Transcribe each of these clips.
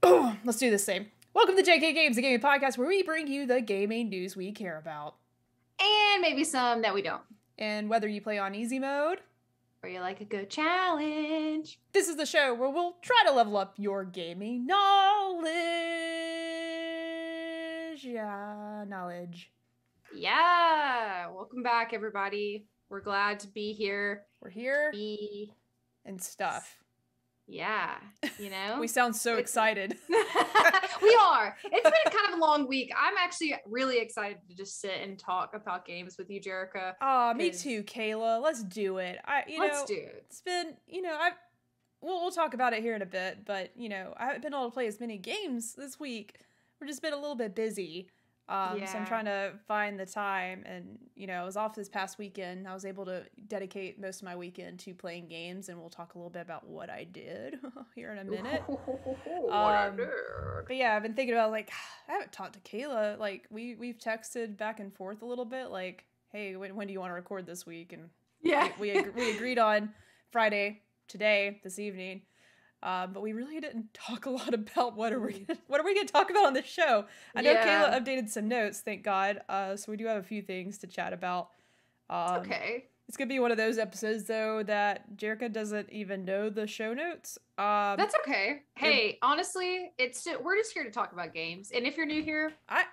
Let's do this same. Welcome to jkgames, the gaming podcast where we bring you the gaming news we care about. And maybe some that we don't. And whether you play on easy mode, or you like a good challenge, this is the show where we'll try to level up your gaming knowledge. Yeah. Welcome back, everybody. We're glad to be here. We're here. And stuff. Yeah, you know? We sound so excited. We are. It's been kind of a long week. I'm actually really excited to just sit and talk about games with you, Jerica. Oh, me too, Kayla. Let's do it. Let's do it. It's been, we'll talk about it here in a bit, but, I haven't been able to play as many games this week. We've just been a little bit busy. So I'm trying to find the time, and I was off this past weekend. I was able to dedicate most of my weekend to playing games, and we'll talk a little bit about what I did here in a minute. But yeah, I've been thinking about I haven't talked to Kayla. We've texted back and forth a little bit. Hey, when do you want to record this week? And we agreed on Friday, this evening. But we really didn't talk a lot about what are we going to talk about on the show. I know Kayla updated some notes, thank God. So we do have a few things to chat about. Okay. It's going to be one of those episodes, though, that Jerica doesn't even know the show notes. That's okay. Hey, honestly, we're just here to talk about games. And if you're new here,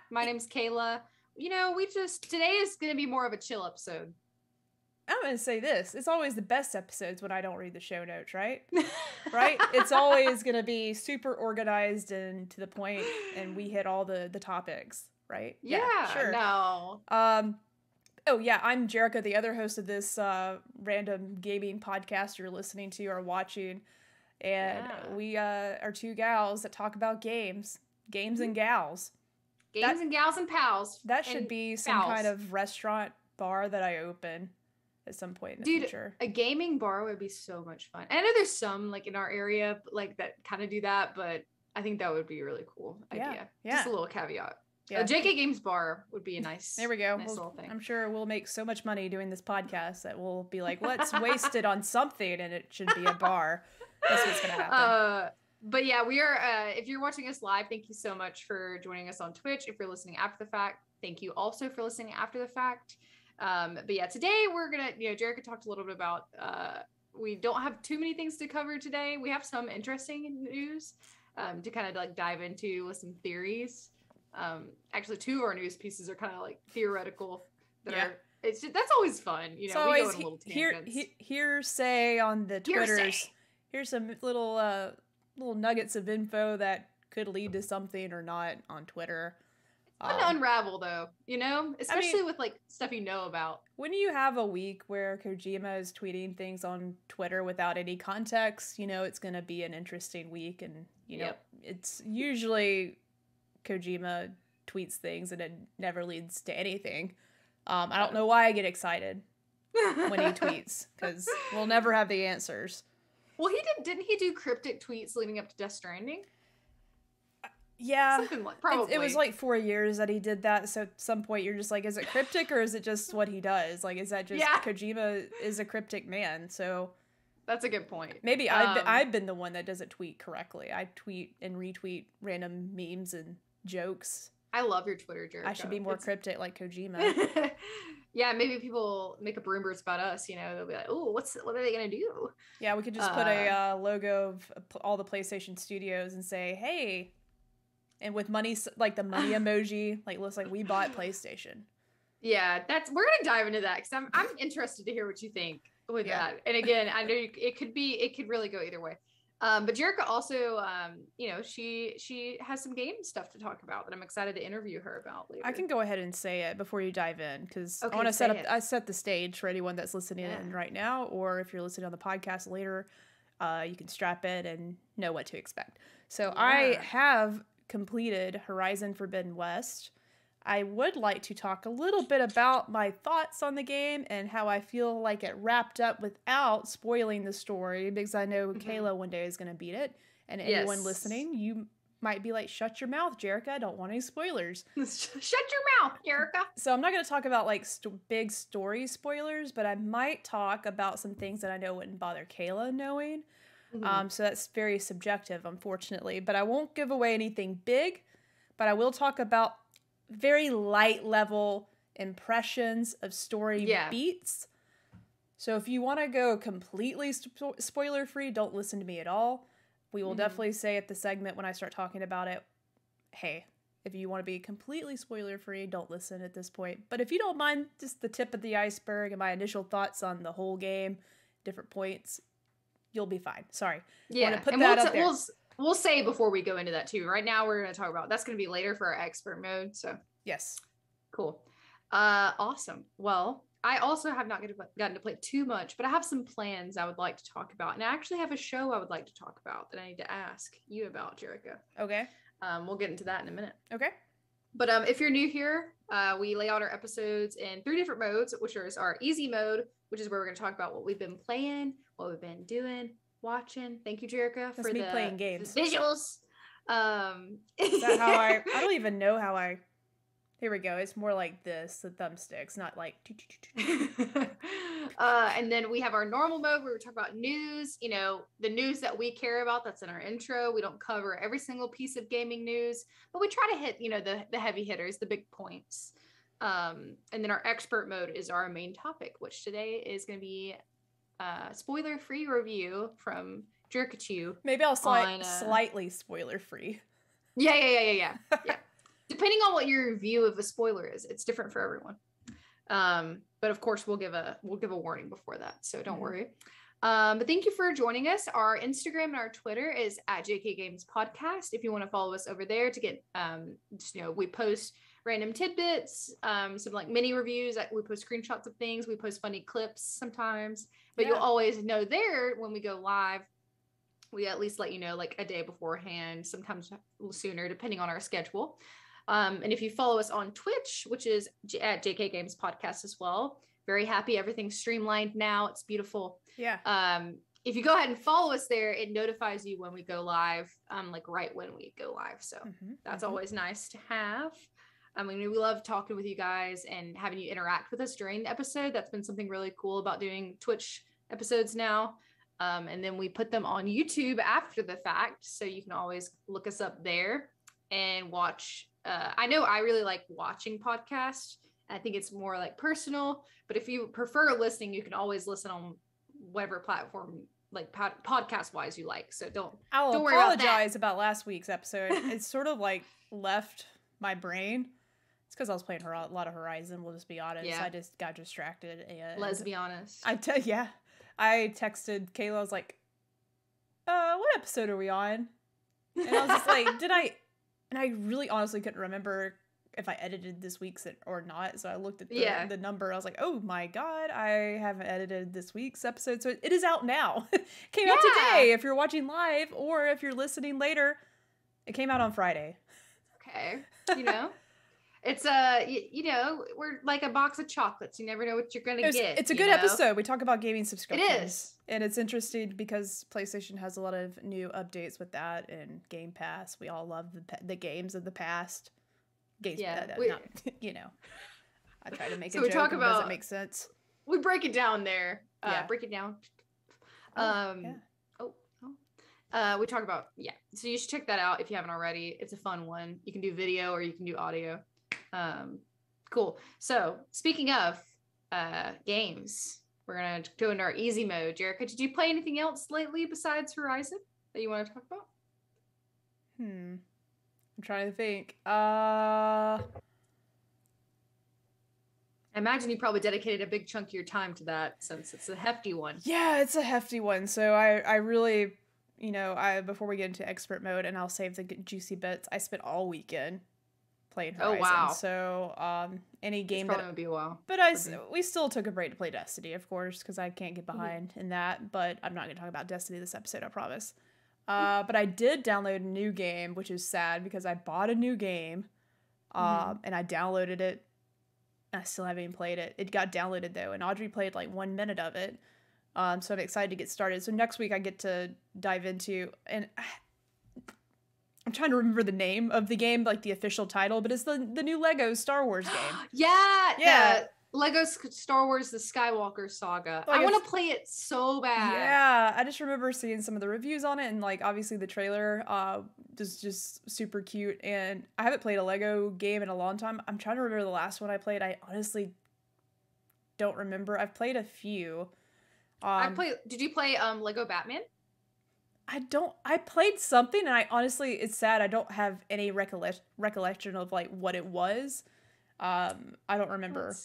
my name's Kayla. Today is going to be more of a chill episode. I'm going to say this. It's always the best episodes when I don't read the show notes, right? Right? It's always going to be super organized and to the point, and we hit all the topics, right? Yeah, sure. No. Oh, yeah, I'm Jerica, the other host of this random gaming podcast you're listening to or watching. And we are two gals that talk about games. Games and gals. Games and gals and pals. That should be some kind of restaurant bar that I open at some point in the future. A gaming bar would be so much fun. I know there's some in our area that kind of do that, but I think that would be a really cool idea. Yeah. Just a little caveat. Yeah. A JK Games bar would be a nice. There we go. Nice little thing. I'm sure we'll make so much money doing this podcast that we'll be like, let's waste it on something, and it should be a bar. That's what's gonna happen. But yeah, we are. If you're watching us live, thank you so much for joining us on Twitch. If you're listening after the fact, thank you also for listening after the fact. But yeah, today we're gonna, Jerica talked a little bit about, we don't have too many things to cover today. We have some interesting news, to kind of dive into with some theories. Actually, two of our news pieces are kind of theoretical. That's always fun. It's always we go on little hearsay on the Twitters. Here's some little nuggets of info that could lead to something or not on Twitter. Fun to unravel, though, especially with stuff you know about. When you have a week where Kojima is tweeting things on Twitter without any context, it's going to be an interesting week. And, it's usually Kojima tweets things and it never leads to anything. I don't know why I get excited when he tweets, because we'll never have the answers. Well, didn't he do cryptic tweets leading up to Death Stranding? Yeah, probably. It was 4 years that he did that. So at some point you're just is it cryptic or is it just what he does? Is that just Kojima is a cryptic man? So that's a good point. Maybe I've been the one that doesn't tweet correctly. I tweet and retweet random memes and jokes. I love your Twitter, Jerica. I should be more cryptic like Kojima. Yeah, maybe people make up rumors about us. They'll be like, "Oh, what are they gonna do?" Yeah, we could just put a logo of all the PlayStation studios and say, "Hey." And with money, the money emoji, looks like we bought PlayStation. Yeah, we're gonna dive into that because I'm interested to hear what you think with that. And again, I know it could really go either way. But Jerica also, she has some game stuff to talk about that I'm excited to interview her about later. I can go ahead and say it before you dive in because I want to set the stage for anyone that's listening in right now, or if you're listening on the podcast later, you can strap in and know what to expect. So I have completed Horizon Forbidden West. I would like to talk a little bit about my thoughts on the game and how I feel like it wrapped up without spoiling the story, because I know Kayla one day is going to beat it, and anyone listening, you might be like, shut your mouth, Jerica, I don't want any spoilers. Shut your mouth, Jerica. So I'm not going to talk about big story spoilers, but I might talk about some things that I know wouldn't bother Kayla knowing. Mm-hmm. So that's very subjective, unfortunately. But I won't give away anything big, but I will talk about very light level impressions of story beats. So if you want to go completely spoiler free, don't listen to me at all. We will definitely say at the segment when I start talking about it, hey, if you want to be completely spoiler free, don't listen at this point. But if you don't mind just the tip of the iceberg and my initial thoughts on the whole game, different points, you'll be fine. Sorry. Yeah. Want to put that out there. We'll say before we go into that too. Right now we're going to talk about, that's going to be later for our expert mode. So yes. Cool. Awesome. Well, I also have not gotten to play too much, but I have some plans I would like to talk about. And I actually have a show I would like to talk about that I need to ask you about, Jerica. Okay. We'll get into that in a minute. Okay. But if you're new here, we lay out our episodes in 3 different modes, which is our easy mode, which is where we're going to talk about what we've been playing, what we've been doing, watching. Thank you, Jerica, for the playing games. The visuals. Is that how I don't even know how I... Here we go. It's more like this, the thumbsticks, not like... And then we have our normal mode where we talk about news, you know, the news that we care about. That's in our intro. We don't cover every single piece of gaming news, but we try to hit, you know, the heavy hitters, the big points. And then our expert mode is our main topic, which today is going to be a spoiler-free review from Jerkachu. Maybe I'll slightly spoiler-free. Yeah. Yeah. Depending on what your view of a spoiler is, it's different for everyone. But of course we'll give a warning before that, so don't worry. But thank you for joining us. Our Instagram and our Twitter is at jkgames podcast. If you want to follow us over there to get just, you know, we post random tidbits, some like mini reviews, we post screenshots of things, we post funny clips sometimes, but you'll always know there when we go live. We at least let you know like a day beforehand, sometimes sooner, depending on our schedule. And if you follow us on Twitch, which is at jkgames podcast as well, very happy. Everything's streamlined now. It's beautiful. Yeah. If you go ahead and follow us there, it notifies you when we go live, like right when we go live. So that's always nice to have. I mean, we love talking with you guys and having you interact with us during the episode. That's been something really cool about doing Twitch episodes now. And then we put them on YouTube after the fact. So you can always look us up there and watch. I know I really like watching podcasts. I think it's more like personal, but if you prefer listening, you can always listen on whatever platform, like podcast wise, you like. So don't worry apologize about last week's episode. It's sort of like left my brain. It's because I was playing a lot of Horizon. We'll just be honest. Yeah. I just got distracted. And let's be honest. I texted Kayla. I was like, what episode are we on? And I was just like, and I really honestly couldn't remember if I edited this week's or not. So I looked at the number. I was like, oh my God, I haven't edited this week's episode. So it is out now. It came out today if you're watching live, or if you're listening later, it came out on Friday. Okay. You know, it's you know, we're like a box of chocolates. You never know what you're going to get. It's a good episode. We talk about gaming subscriptions. It is. And it's interesting because PlayStation has a lot of new updates with that, and Game Pass. We all love the games of the past. Games, you know. I try to make a joke. It doesn't make sense. We break it down there. Break it down. We talk about So you should check that out if you haven't already. It's a fun one. You can do video or you can do audio. Cool. So speaking of games. We're going to go into our easy mode. Jerica, did you play anything else lately besides Horizon that you want to talk about? I'm trying to think. I imagine you probably dedicated a big chunk of your time to that since it's a hefty one. Yeah, it's a hefty one. So I really, you know, before we get into expert mode, and I'll save the juicy bits, I spent all weekend playing Horizon. Oh, wow. So any game that would be a while. But we still took a break to play Destiny, of course, because I can't get behind in that. But I'm not going to talk about Destiny this episode, I promise. But I did download a new game, which is sad because I bought a new game and I downloaded it. I still haven't even played it. It got downloaded though, and Audrey played like 1 minute of it. So I'm excited to get started. So next week I get to dive into, and I'm trying to remember the name of the game, like the official title, but it's the new Lego Star Wars game. Yeah. Lego Star Wars: The Skywalker Saga. Like I want to play it so bad. Yeah, I just remember seeing some of the reviews on it, and like obviously the trailer is just super cute. And I haven't played a Lego game in a long time. I'm trying to remember the last one I played. I honestly don't remember. I've played a few. Did you play Lego Batman? I played something, and I honestly, it's sad, I don't have any recollection of like what it was. I don't remember.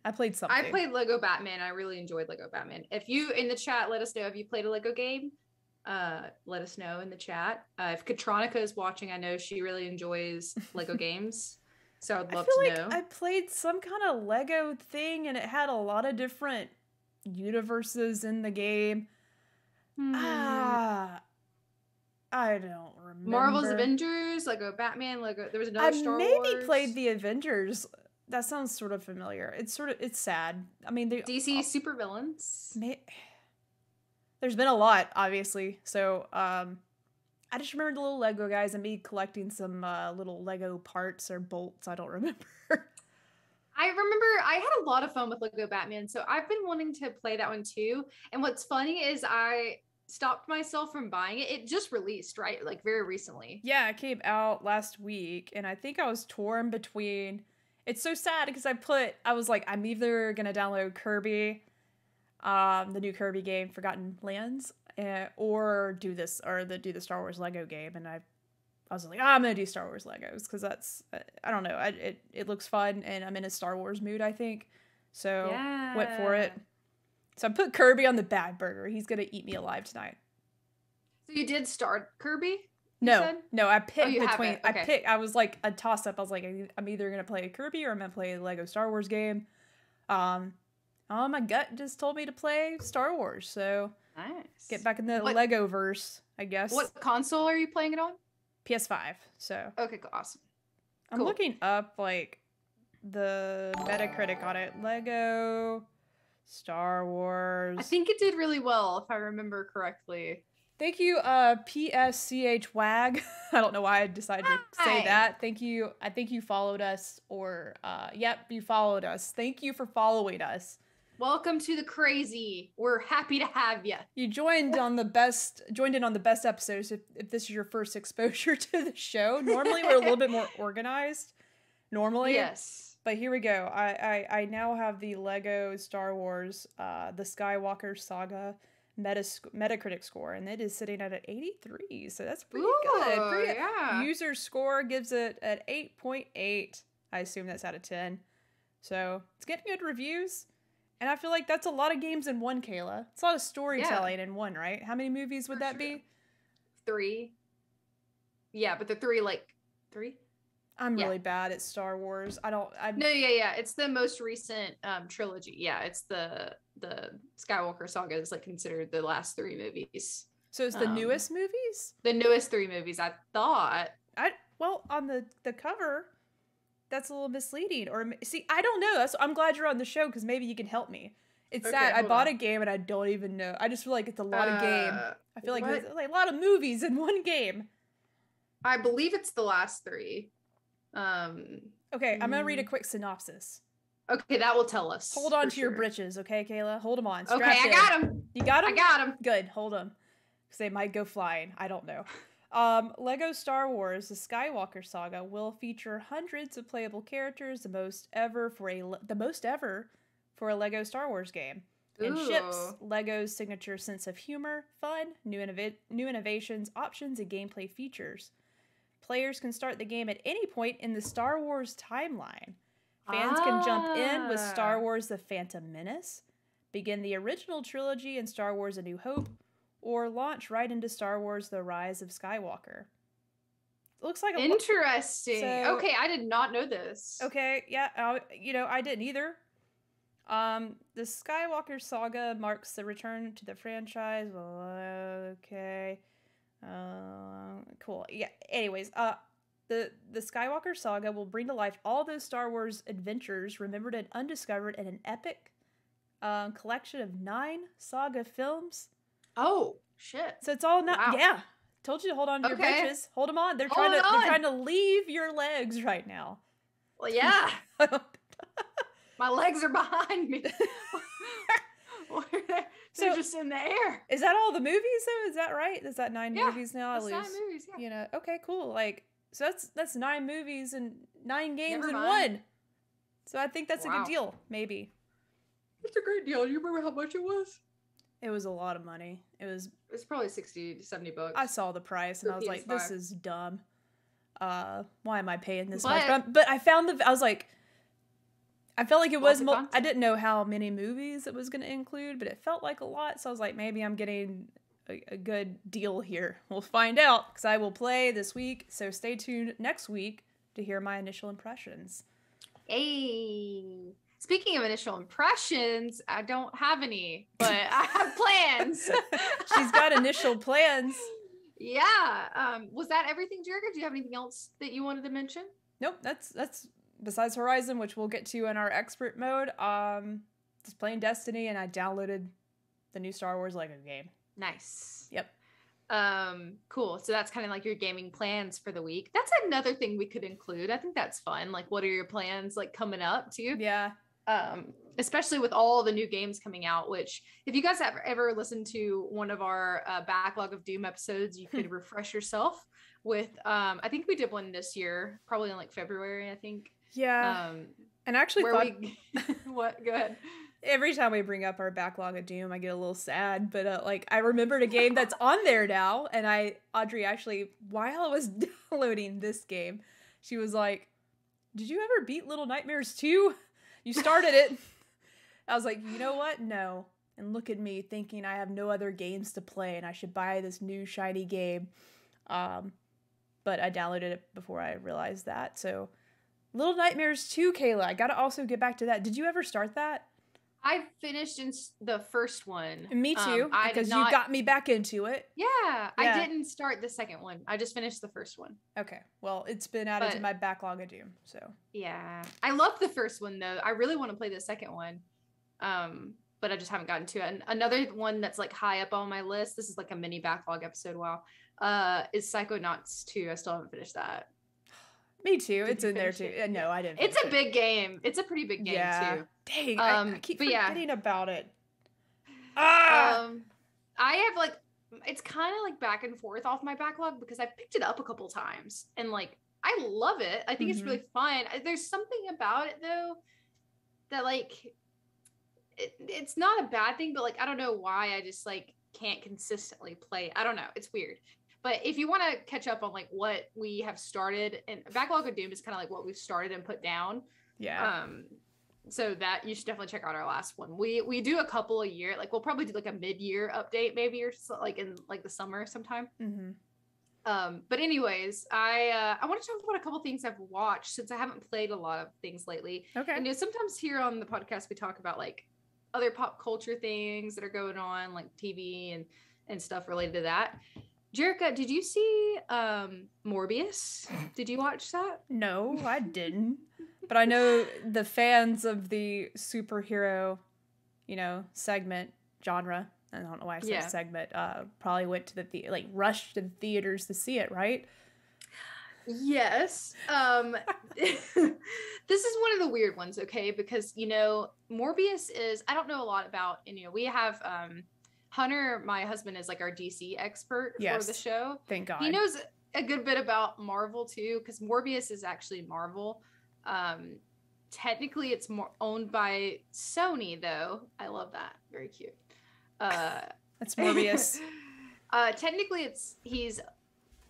I played something. I played Lego Batman. I really enjoyed Lego Batman. If you in the chat, let us know if you played a Lego game. Let us know in the chat. If Katronica is watching, I know she really enjoys Lego games. So I'd love to know. I played some kind of Lego thing, and it had a lot of different universes in the game. I don't remember. Marvel's Avengers, Lego Batman, Lego. There was another Star Wars. I maybe played the Avengers. That sounds sort of familiar. It's sad. I mean, DC supervillains. There's been a lot, obviously. So, I just remember the little Lego guys and me collecting some little Lego parts or bolts. I don't remember. I remember I had a lot of fun with Lego Batman, so I've been wanting to play that one too. And what's funny is I stopped myself from buying it. It just released, right? Like very recently. Yeah, it came out last week, and I think I was torn between. It's so sad because I was like, I'm either gonna download Kirby, the new Kirby game, Forgotten Lands, or do the Star Wars Lego game, and I was like, I'm gonna do Star Wars Legos because that's I don't know, it looks fun, and I'm in a Star Wars mood, I think, so went for it. So I put Kirby on the bad burger. He's gonna eat me alive tonight. So you did start Kirby? No, I picked between. Okay. I was like a toss up. I was like, I'm either gonna play Kirby or I'm gonna play a Lego Star Wars game. My gut just told me to play Star Wars, so nice. Get back in the Lego verse, I guess. What console are you playing it on? PS5. So okay, awesome. I'm looking up like the Metacritic on it. Lego Star Wars. I think it did really well, if I remember correctly. Thank you, PSCH WAG. I don't know why I decided to say that. Thank you. I think you followed us, or yep, you followed us. Thank you for following us. Welcome to the crazy. We're happy to have you. You joined in on the best episodes. If this is your first exposure to the show, normally we're a little bit more organized. Normally, yes. But here we go. I now have the Lego Star Wars, the Skywalker Saga Metacritic score, and it is sitting at an 83, so that's pretty good. Yeah. User score gives it an 8.8. I assume that's out of 10. So it's getting good reviews, and I feel like that's a lot of games in one, Kayla. It's a lot of storytelling in one, right? How many movies would that be? 3. Yeah, but the 3 3. I'm really bad at Star Wars. No, yeah. It's the most recent trilogy. Yeah, it's the Skywalker Saga is considered the last 3 movies. So it's the newest movies? The newest 3 movies, I thought. Well, on the cover, that's a little misleading. Or see, I don't know. I'm glad you're on the show because maybe you can help me. It's sad. I bought a game and I don't even know. I just feel like it's a lot of game. I feel like there's a lot of movies in one game. I believe it's the last 3. Okay, I'm gonna read a quick synopsis. Okay, that will tell us. Hold on to your britches, okay, Kayla? Hold them on. Okay, I got them. You got them? I got them. Good, hold them. Because they might go flying. I don't know. Lego Star Wars: The Skywalker Saga will feature hundreds of playable characters, the most ever for a Lego Star Wars game. And ships Lego's signature sense of humor, fun, new innovations, options, and gameplay features. Players can start the game at any point in the Star Wars timeline. Fans can jump in with Star Wars: The Phantom Menace, begin the original trilogy in Star Wars: A New Hope, or launch right into Star Wars: The Rise of Skywalker. It looks like interesting. Okay, I did not know this. Okay, yeah, I didn't either. The Skywalker Saga marks the return to the franchise. Okay. Cool. Yeah. Anyways, the Skywalker Saga will bring to life all those Star Wars adventures remembered and undiscovered in an epic collection of 9 saga films. Oh shit! So it's all not. Wow. Yeah. Told you to hold on to your britches. Hold them on. They're trying to leave your legs right now. Well, yeah. My legs are behind me. They're just in the air. Is that all the movies though? Is that right? Is that 9 movies now? That's 9 movies, yeah. You know, okay, cool. Like, so that's 9 movies and 9 games in 1. So I think that's a good deal, maybe. It's a great deal. Do you remember how much it was? It was a lot of money. It was probably $60 to $70. I saw the price and I was like, this is dumb. Why am I paying this much? But I found I was like, I felt like it was I didn't know how many movies it was going to include, but it felt like a lot. So I was like, maybe I'm getting a good deal here. We'll find out, because I will play this week. So stay tuned next week to hear my initial impressions. Hey, speaking of initial impressions, I don't have any, but I have plans. She's got initial plans. Yeah. Was that everything, Jerica? Do you have anything else that you wanted to mention? Nope. That's besides Horizon, which we'll get to in our expert mode. Just playing Destiny, and I downloaded the new Star Wars Lego game. Nice. Yep. Cool. So that's kind of like your gaming plans for the week. That's another thing we could include. I think that's fun. Like, what are your plans like coming up too? Yeah. Especially with all the new games coming out, which if you guys have ever listened to one of our backlog of Doom episodes, you could refresh yourself with, I think we did one this year, probably in like February, I think. Yeah. And actually what? Go ahead. Every time we bring up our backlog of Doom, I get a little sad, but like I remembered a game that's on there now, and Audrey actually, while I was downloading this game, she was like, "Did you ever beat Little Nightmares 2? You started it." I was like, "You know what? No." And look at me thinking I have no other games to play and I should buy this new shiny game. But I downloaded it before I realized that. So Little Nightmares 2, Kayla, I gotta also get back to that. Did you ever start that? I finished in the first one. Me too, because you got me back into it. Yeah, I didn't start the second one. I just finished the first one. Okay, well, it's been added to my backlog of Doom, so. Yeah, I love the first one, though. I really want to play the second one, but I just haven't gotten to it. And another one that's like high up on my list, this is like a mini backlog episode, is Psychonauts 2. I still haven't finished that. Me too. It's in there too. No, I didn't. It's a big game. It's a pretty big game too. Dang, I keep forgetting about it. I have like, it's kind of like back and forth off my backlog because I picked it up a couple times and like I love it. I think it's really fun. There's something about it though that like it's not a bad thing, but like I don't know why I just like can't consistently play it. I don't know. It's weird. But if you want to catch up on like what we have started, and Backlog of Doom is kind of like what we've started and put down. Yeah. So that you should definitely check out our last one. We do a couple a year. Like we'll probably do like a mid-year update maybe, or so, like in like the summer sometime. But anyways, I want to talk about a couple things I've watched since I haven't played a lot of things lately. Okay. And sometimes here on the podcast we talk about like other pop culture things that are going on, like TV and stuff related to that. Jerica, did you see Morbius? Did you watch that? No, I didn't. But I know the fans of the superhero, segment genre, I don't know why I said segment, probably went to rushed to the theaters to see it, right? Yes. This is one of the weird ones, okay? Because, Morbius is, I don't know a lot about, we have Hunter, my husband, is like our DC expert for the show. Thank God. He knows a good bit about Marvel too, because Morbius is actually Marvel. Technically, it's more owned by Sony, though. I love that. Very cute. That's Morbius. Technically, he's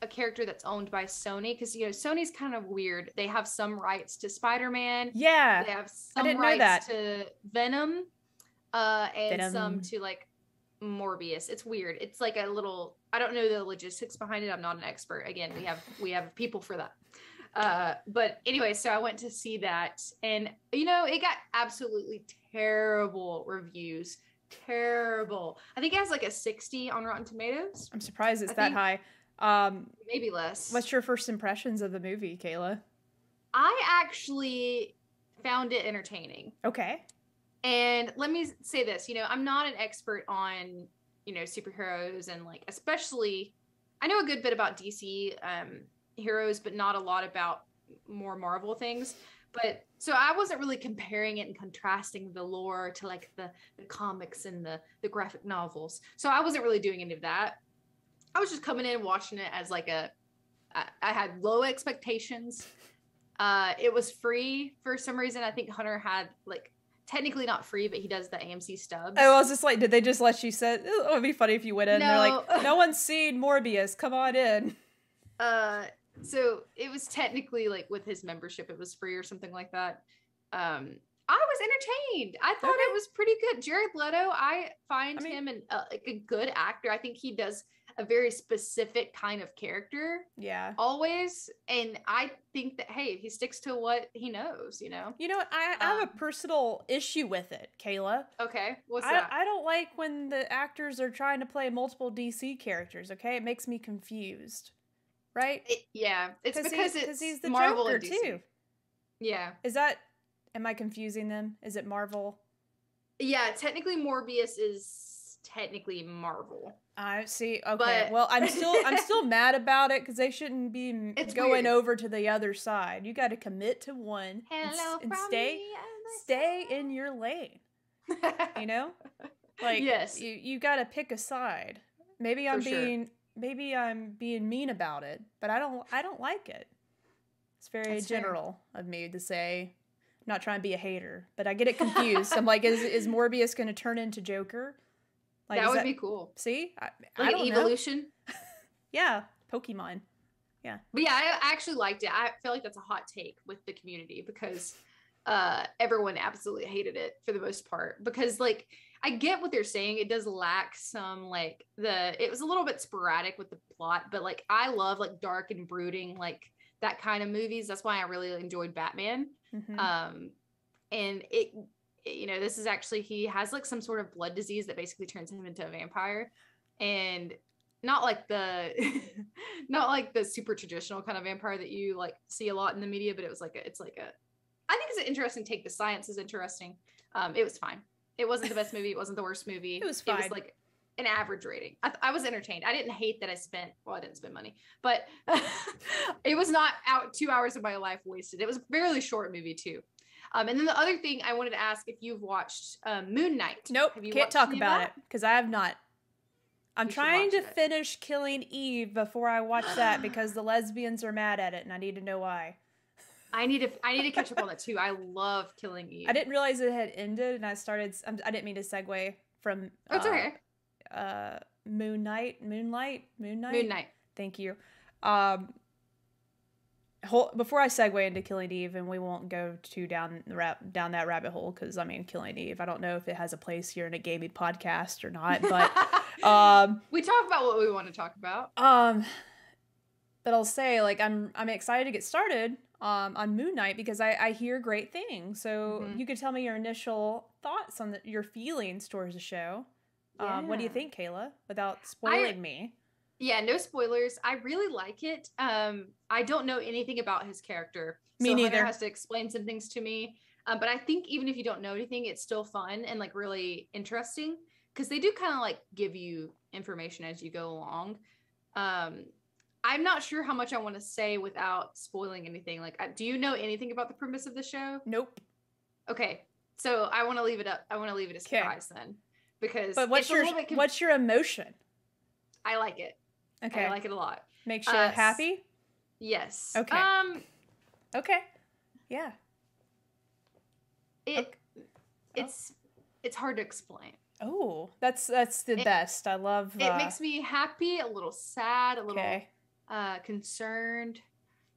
a character that's owned by Sony, because Sony's kind of weird. They have some rights to Spider-Man. Yeah, they have some rights to Venom, and some to like Morbius. It's weird. It's like a little, I don't know the logistics behind it. I'm not an expert. Again, we have people for that. But anyway, so I went to see that, and it got absolutely terrible reviews. Terrible. I think it has like a 60 on Rotten Tomatoes. I'm surprised it's that high. Maybe less. What's your first impressions of the movie, Kayla? I actually found it entertaining. Okay. And let me say this, I'm not an expert on, superheroes, and like, especially, I know a good bit about DC heroes, but not a lot about more Marvel things. But so I wasn't really comparing it and contrasting the lore to like the comics and the graphic novels. So I wasn't really doing any of that. I was just coming in watching it as like I had low expectations. It was free for some reason. I think Hunter had like technically not free, but he does the AMC stubs. I was just like, did they just let you sit? It would be funny if you went in and they're like, no one's seen Morbius. Come on in. So it was technically like with his membership, it was free or something like that. I was entertained. I thought it was pretty good. Jared Leto, I find him like a good actor. I think he does a very specific kind of character. Yeah. Always. And I think that, hey, he sticks to what he knows, You know what? I have a personal issue with it, Kayla. Okay. What's that? I don't like when the actors are trying to play multiple DC characters, okay? It makes me confused. Right? It's because he's the Marvel Joker and DC. too. Yeah. Am I confusing them? Is it Marvel? Yeah, technically Morbius is technically Marvel. I see. Okay. Well, I'm still mad about it because they shouldn't be going over to the other side. You got to commit to one and stay in your lane. You know? Like, yes. You got to pick a side. Maybe I'm being mean about it, but I don't like it. It's very general of me to say. I'm not trying to be a hater, but I get it confused. I'm like, is Morbius going to turn into Joker? Like, that would be cool. See? I don't evolution? know. Yeah. Pokemon. Yeah. But yeah, I actually liked it. I feel like that's a hot take with the community because everyone absolutely hated it for the most part. Because, like, I get what they're saying. It does lack some, like, it was a little bbit sporadic with the plot. But, like, I love, like, dark and brooding, like, that kind of movies. That's why I really enjoyed Batman. Mm-hmm. And this is actually, he has like some sort of blood disease that basically turns him into a vampire, and not like the super traditional kind of vampire that you like see a lot in the media, but I think it's an interesting take. The science is interesting. It was fine. It wasn't the best movie. It wasn't the worst movie. It was fine. It was like an average rating. I was entertained. I didn't hate that I didn't spend money, but it was not 2 hours of my life wasted. It was a fairly short movie too. And then the other thing I wanted to ask if you've watched Moon Knight. Nope, can't talk about it because I have not. I'm trying to finish Killing Eve before I watch that because the lesbians are mad at it and I need to know why. I need to catch up on that too. I love Killing Eve. I didn't realize it had ended and I didn't mean to segue from it's okay. Moonlight. Thank you. Before I segue into Killing Eve, and we won't go too down that rabbit hole because Killing Eve, I don't know if it has a place here in a gaming podcast or not, but we talk about what we want to talk about. But I'll say, like, I'm excited to get started on Moon Knight because I hear great things. So you could tell me your initial thoughts on your feelings towards the show. Yeah. What do you think, Kayla? Without spoiling me. Yeah, no spoilers. I really like it. I don't know anything about his character. Me neither. Hunter has to explain some things to me. But I think even if you don't know anything, it's still fun and like really interesting because they do kind of like give you information as you go along. I'm not sure how much I want to say without spoiling anything. Like, do you know anything about the premise of the show? Nope. Okay, so I want to leave it up. I want to leave it a surprise then, because. But what's your emotion? I like it. Okay, I like it a lot. Makes you happy? Yes. Okay. Okay. Yeah. It's hard to explain. Oh, that's the best. I love. It makes me happy, a little sad, a little concerned,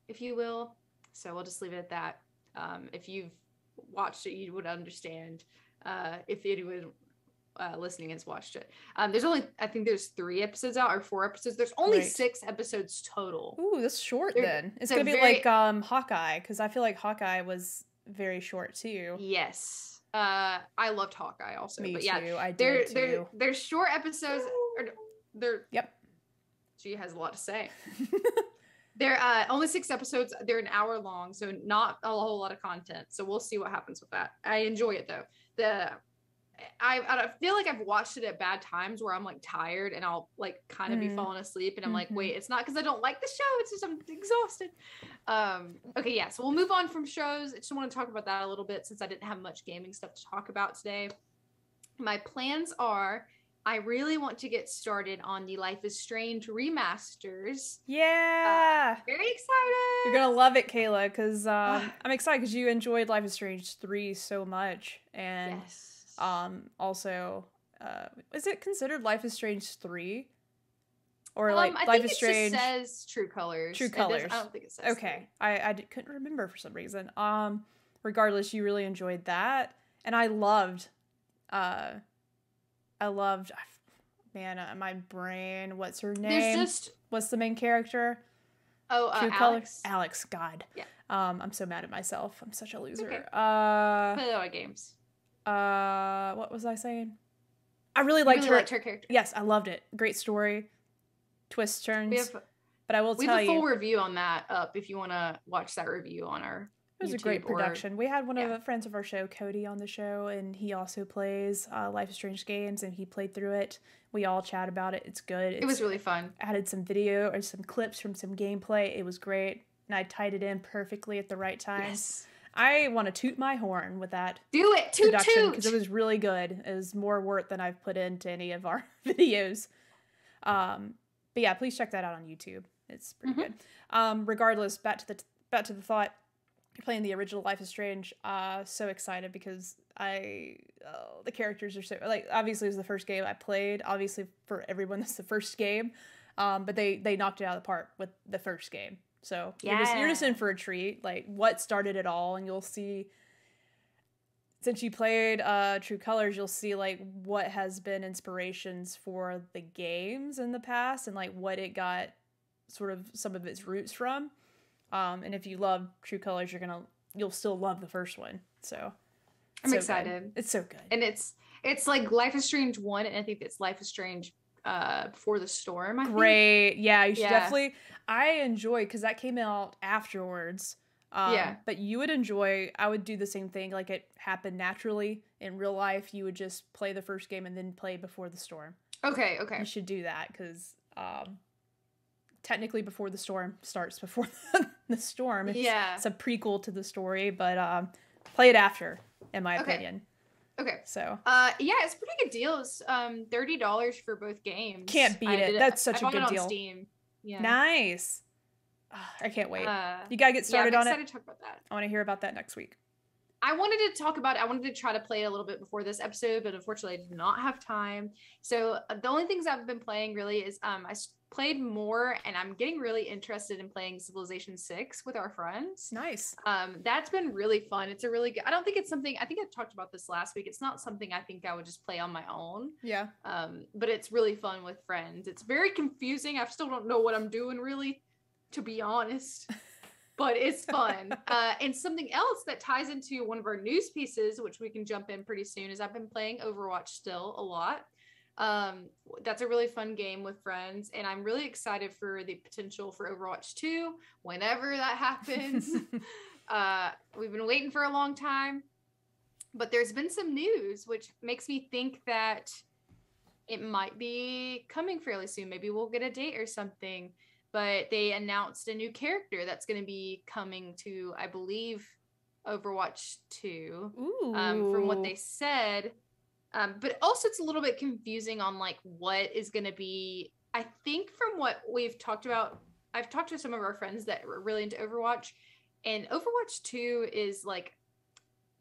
if you will. So we'll just leave it at that. If you've watched it, you would understand. If anyone listening has watched it, I think there's 3 episodes out or 4 episodes. There's only 6 episodes total. Ooh, that's short then. It's gonna be like Hawkeye, because I feel like Hawkeye was very short too. Yes. I loved Hawkeye also. Me but too. Yeah, I did too. They're short episodes. Yep. She has a lot to say. They're only 6 episodes. They're an hour long, so not a whole lot of content. So we'll see what happens with that. I enjoy it though. I feel like I've watched it at bad times where I'm like tired and I'll like kind of be falling asleep and I'm like, wait, it's not because I don't like the show, it's just I'm exhausted. Okay, yeah, so we'll move on from shows. I just want to talk about that a little bit since I didn't have much gaming stuff to talk about today. My plans are, I really want to get started on the Life is Strange remasters. Yeah. Very excited. You're going to love it, Kayla, because I'm excited because you enjoyed Life is Strange 3 so much. And also, is it considered Life is Strange 3? Or like Life is Strange? Just says True Colors. True Colors. I don't think it says. Okay. I couldn't remember for some reason. Regardless, you really enjoyed that. And I loved... man, my brain, what's her name? What's the main character? Alex. Alex, God. Yeah. I'm so mad at myself. I'm such a loser. Okay. Play a lot of games. What was I saying? I really liked her character. Yes, I loved it. Great story. Twists, turns. But I will tell you. We have a full review on that up if you want to watch that review on our It was YouTube a great production. We had one of the friends of our show, Cody, on the show, and he also plays Life is Strange games, and he played through it. We all chat about it. It's good. It was really fun. Added some video or some clips from some gameplay. It was great, and I tied it in perfectly at the right time. Yes. I want to toot my horn with that. Do it, toot production, because it was really good. It was more work than I've put into any of our videos. But yeah, please check that out on YouTube. It's pretty good. Regardless, back to the thought. You're playing the original Life is Strange. So excited because the characters are so, like, obviously it was the first game I played. Obviously for everyone that's the first game, but they knocked it out of the park with the first game. So you're just in for a treat. Like, what started it all, and you'll see. Since you played True Colors, you'll see like what has been inspirations for the games in the past, and like what it got sort of some of its roots from. And if you love True Colors, you'll still love the first one. So I'm excited. Good. It's so good. And it's like Life is Strange 1, and I think it's Life is Strange Before the Storm. Great. Yeah, you should definitely. I enjoy, because that came out afterwards. But you would enjoy, I would do the same thing. Like, it happened naturally in real life. You would just play the first game and then play Before the Storm. Okay. You should do that, because technically Before the Storm starts before the storm. It's a prequel to the story, but play it after, in my opinion. Okay. So. It's a pretty good deal. It's $30 for both games. Can't beat it. That's such a good deal. I bought it on Steam. Yeah. Nice. I can't wait. You gotta get started on it. I'm excited to talk about that. I want to hear about that next week. I wanted to talk about it. I wanted to try to play it a little bit before this episode, but unfortunately I did not have time. So the only things I've been playing really is I played more, and I'm getting really interested in playing Civilization 6 with our friends. Nice. That's been really fun. It's a really good, I don't think it's something, I think I talked about this last week. It's not something I think I would just play on my own. Yeah. But it's really fun with friends. It's very confusing. I still don't know what I'm doing really, to be honest. But it's fun. And something else that ties into one of our news pieces, which we can jump in pretty soon, is I've been playing Overwatch still a lot. That's a really fun game with friends, and I'm really excited for the potential for Overwatch 2 whenever that happens. We've been waiting for a long time, but there's been some news which makes me think that it might be coming fairly soon. Maybe we'll get a date or something. But they announced a new character that's going to be coming to, I believe, Overwatch 2. From what they said. But also it's a little bit confusing on like what is going to be. I think from what we've talked about, I've talked to some of our friends that were really into Overwatch, and Overwatch 2 is like,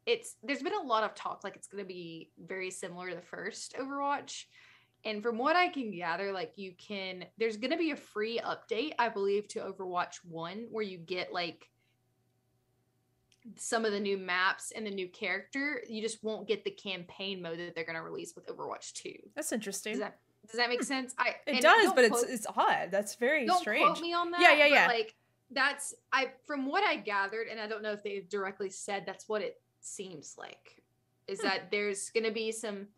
there's been a lot of talk like it's going to be very similar to the first Overwatch. And from what I can gather, like there's going to be a free update, I believe, to Overwatch 1 where you get like some of the new maps and the new character. You just won't get the campaign mode that they're going to release with Overwatch 2. That's interesting. Does that make sense? It does, but it's odd. That's very strange. Don't quote me on that. Yeah. Like from what I gathered, and I don't know if they directly said, that's what it seems like, is that there's going to be some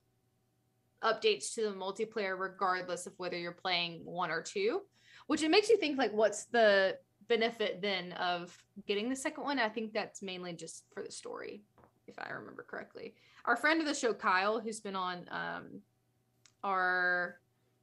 updates to the multiplayer regardless of whether you're playing 1 or 2, which it makes you think like, what's the benefit then of getting the second one? I think that's mainly just for the story. if I remember correctly. Our friend of the show, Kyle, who's been on our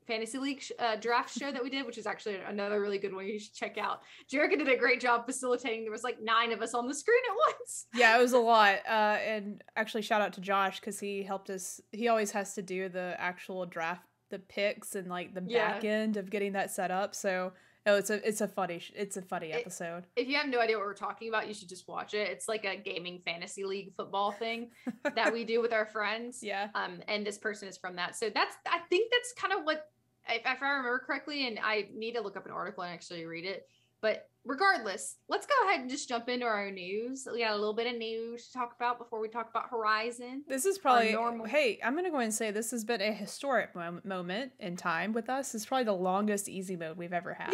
Fantasy League draft show that we did, which is actually another really good one you should check out. Jerica did a great job facilitating. There was like 9 of us on the screen at once. Yeah, it was a lot. And actually shout out to Josh because he helped us. He always has to do the actual draft, the picks and like the back end of getting that set up. So it's a funny episode. If you have no idea what we're talking about, you should just watch it. It's like a gaming fantasy league football thing that we do with our friends. Yeah. And this person is from that. So I think that's kind of what, if I remember correctly, and I need to look up an article and actually read it. But regardless, let's go ahead and just jump into our news. We got a little bit of news to talk about before we talk about Horizon. This is probably normal. Hey, I'm going to go ahead and say this has been a historic moment in time with us. It's probably the longest easy mode we've ever had.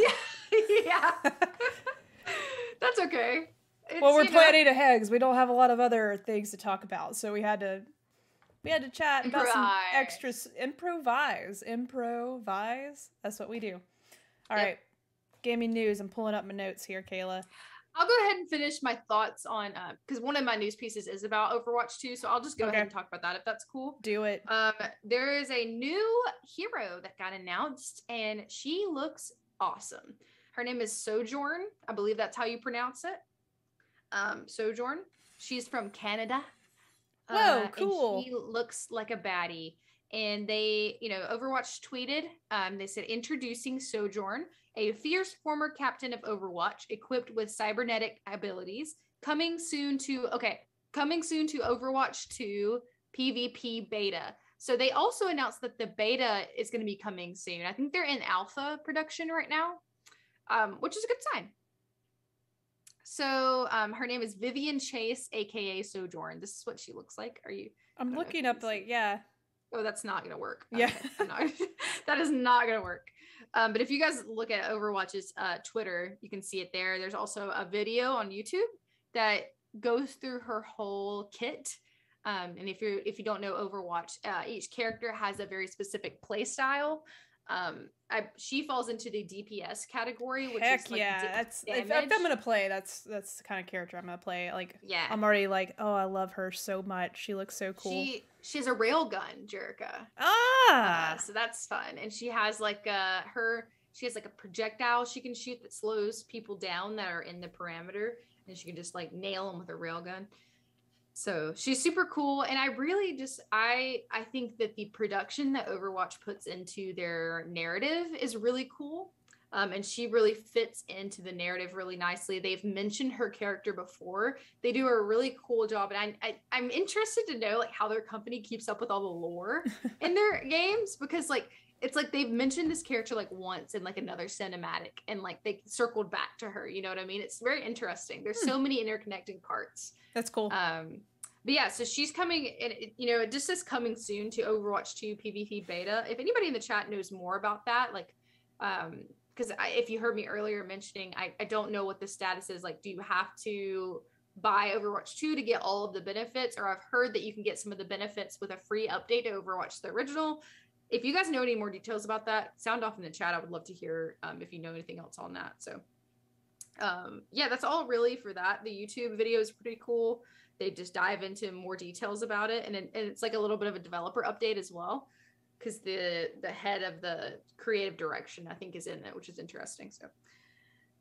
Yeah. That's okay. Well, we're planning ahead because we don't have a lot of other things to talk about. So we had to chat about some extras. Improvise. That's what we do. All right. Gaming news. I'm pulling up my notes here, Kayla. I'll go ahead and finish my thoughts on because one of my news pieces is about Overwatch 2, so I'll just go ahead and talk about that if that's cool. Do it. There is a new hero that got announced, and she looks awesome. Her name is Sojourn. I believe that's how you pronounce it. Sojourn. She's from Canada. Whoa, cool. And she looks like a baddie. And they, Overwatch tweeted, they said, introducing Sojourn, a fierce former captain of Overwatch equipped with cybernetic abilities, coming soon to Overwatch 2 PvP beta. So they also announced that the beta is going to be coming soon. I think they're in alpha production right now, which is a good sign. So her name is Vivian Chase, aka Sojourn. This is what she looks like. I'm looking up Oh, that's not going to work. Yeah. That is not going to work. But if you guys look at Overwatch's Twitter, you can see it there. There's also a video on YouTube that goes through her whole kit. And if you don't know Overwatch, each character has a very specific play style. She falls into the DPS category, which is like that's if I'm gonna play, that's the kind of character I'm gonna play. Like, yeah, I'm already like, oh, I love her so much. She looks so cool. She has a railgun, Jerica. So that's fun. And she has like a projectile she can shoot that slows people down that are in the parameter, and she can just like nail them with a railgun. So she's super cool. And I really I think that the production that Overwatch puts into their narrative is really cool. And she really fits into the narrative really nicely. They've mentioned her character before. They do a really cool job. And I'm interested to know like how their company keeps up with all the lore in their games, because like, it's like they've mentioned this character like once in like another cinematic, and like they circled back to her. You know what I mean? It's very interesting. There's so many interconnecting parts. That's cool. But yeah, so she's coming, and it just says coming soon to Overwatch 2 PvP beta. If anybody in the chat knows more about that, like, because if you heard me earlier mentioning, I don't know what the status is. Like, do you have to buy Overwatch 2 to get all of the benefits? Or I've heard that you can get some of the benefits with a free update to Overwatch the original. If you guys know any more details about that, sound off in the chat. I would love to hear if you know anything else on that. So yeah, that's all really for that. The YouTube video is pretty cool. They just dive into more details about it. And it's like a little bit of a developer update as well, because the head of the creative direction, I think, is in it, which is interesting. So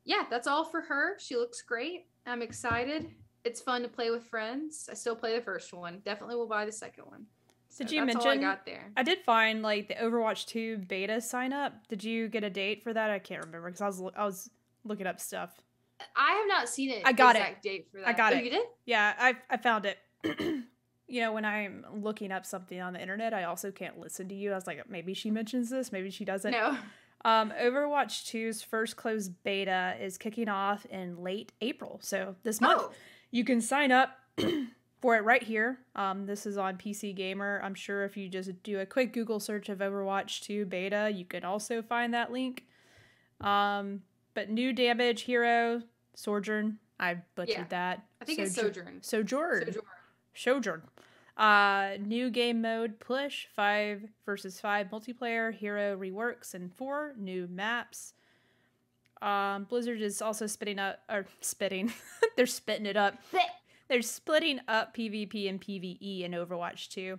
yeah, that's all for her. She looks great. I'm excited. It's fun to play with friends. I still play the first one. Definitely will buy the second one. So did you mention? All I got there. I did find like the Overwatch 2 beta sign up. Did you get a date for that? I can't remember because I was looking up stuff. I have not seen it. I got it. Date for that. I got it. You did? Yeah, I found it. When I'm looking up something on the internet, I also can't listen to you. I was like, maybe she mentions this, maybe she doesn't. No. Overwatch 2's first closed beta is kicking off in late April. So this month, you can sign up for it right here. This is on PC Gamer. I'm sure if you just do a quick Google search of Overwatch 2 beta, you can also find that link. But new damage hero, Sojourn. I butchered that. I think it's Sojourn. Sojourn. New game mode push, 5 versus 5 multiplayer, hero reworks, and 4 new maps. Blizzard is also spitting. They're spitting it up. they're splitting up PvP and PvE in Overwatch 2.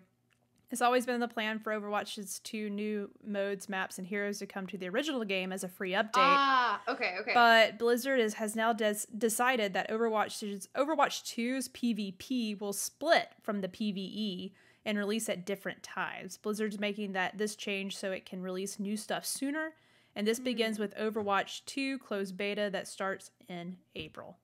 It's always been the plan for Overwatch's 2 new modes, maps, and heroes to come to the original game as a free update. Ah, okay. But Blizzard has now decided that Overwatch 2's PvP will split from the PvE and release at different times. Blizzard's making this change so it can release new stuff sooner, and this begins with Overwatch 2 closed beta that starts in April.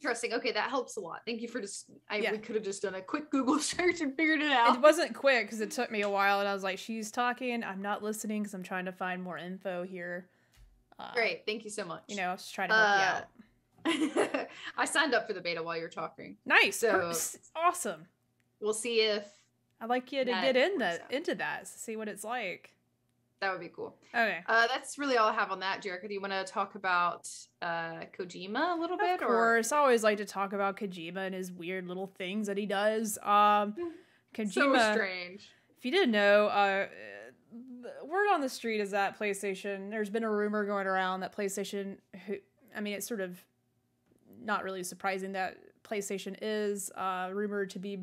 Interesting. Okay, that helps a lot. Thank you for we could have just done a quick Google search and figured it out. It wasn't quick because it took me a while, and I was like, she's talking, I'm not listening because I'm trying to find more info here. Great. Thank you so much. I was just trying to help you out. I signed up for the beta while you're talking. Nice. So awesome. We'll see if I'd like you to get into that, see what it's like. That would be cool. Okay. That's really all I have on that, Jerica. Do you want to talk about Kojima a little bit? Of course. I always like to talk about Kojima and his weird little things that he does. Kojima. So strange. If you didn't know, word on the street is that PlayStation, there's been a rumor going around that PlayStation, it's sort of not really surprising that PlayStation is rumored to be,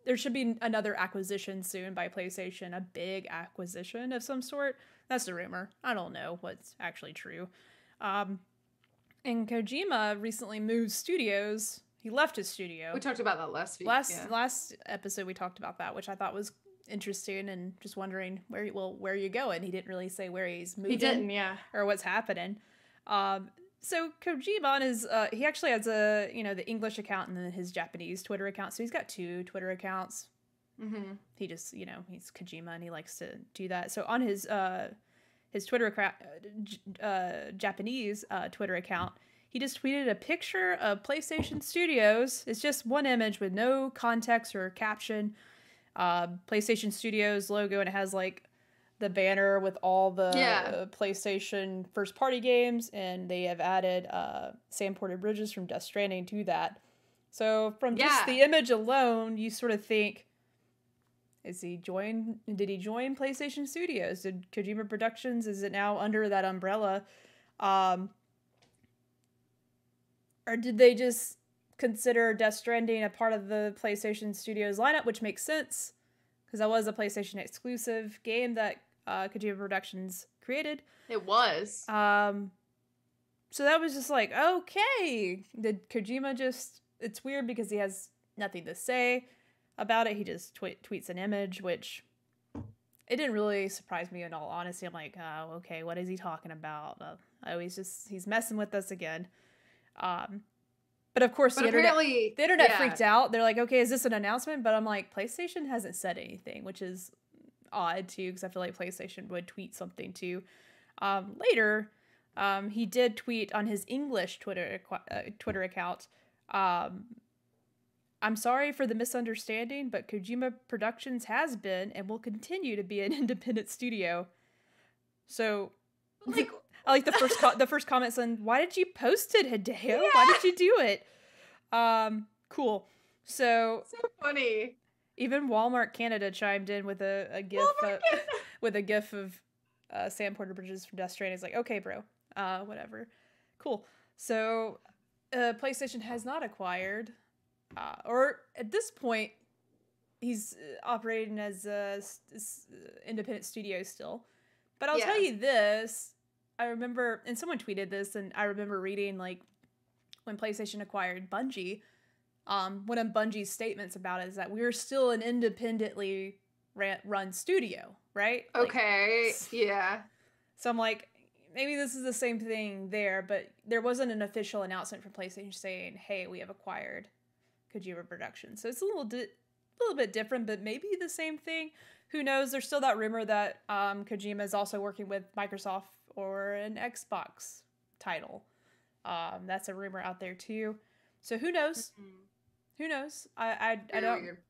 there should be another acquisition soon by PlayStation, a big acquisition of some sort. That's the rumor. I don't know what's actually true. And Kojima recently moved studios. He left his studio. We talked about that last week. Last episode we talked about that, which I thought was interesting, and just wondering where are you going? He didn't really say where he's moving. He didn't, yeah. Or what's happening. So Kojima on his, he actually has the English account and then his Japanese Twitter account. So he's got 2 Twitter accounts. Mm-hmm. He just, he's Kojima and he likes to do that. So on his Twitter account, Japanese Twitter account, he just tweeted a picture of PlayStation Studios. It's just one image with no context or caption. PlayStation Studios logo, and it has like the banner with all the PlayStation first party games, and they have added Sam Porter Bridges from Death Stranding to that. So from just the image alone, you sort of think, did he join PlayStation Studios? Did Kojima Productions, is it now under that umbrella? Or did they just consider Death Stranding a part of the PlayStation Studios lineup, which makes sense because that was a PlayStation exclusive game that Kojima Productions created. It was. So that was just like, okay. Did Kojima it's weird because he has nothing to say about it. He just tweets an image, which it didn't really surprise me in all honesty. I'm like, oh, okay, what is he talking about? He's messing with us again. But of course, the internet freaked out. They're like, okay, is this an announcement? But I'm like, PlayStation hasn't said anything, which is odd too, because I feel like PlayStation would tweet something too. Later, he did tweet on his English Twitter account. I'm sorry for the misunderstanding, but Kojima Productions has been and will continue to be an independent studio. So, I like the first comment saying, "Why did you post it, Hideo? Yeah. Why did you do it?" Cool. So funny. Even Walmart Canada chimed in with a gif with a gif of Sam Porter Bridges from Death Stranding. It's like, okay, bro, whatever, cool. So PlayStation has not acquired, or at this point, he's operating as a independent studio still. But I'll tell you this. I remember, and someone tweeted this, and I remember reading, like, when PlayStation acquired Bungie, one of Bungie's statements about it is that we're still an independently run studio, right? Okay, yeah. So I'm like, maybe this is the same thing there, but there wasn't an official announcement from PlayStation saying, hey, we have acquired Kojima Productions. So it's a little bit different, but maybe the same thing. Who knows? There's still that rumor that Kojima is also working with Microsoft or an Xbox title. That's a rumor out there too. So who knows? Mm-hmm. Who knows? I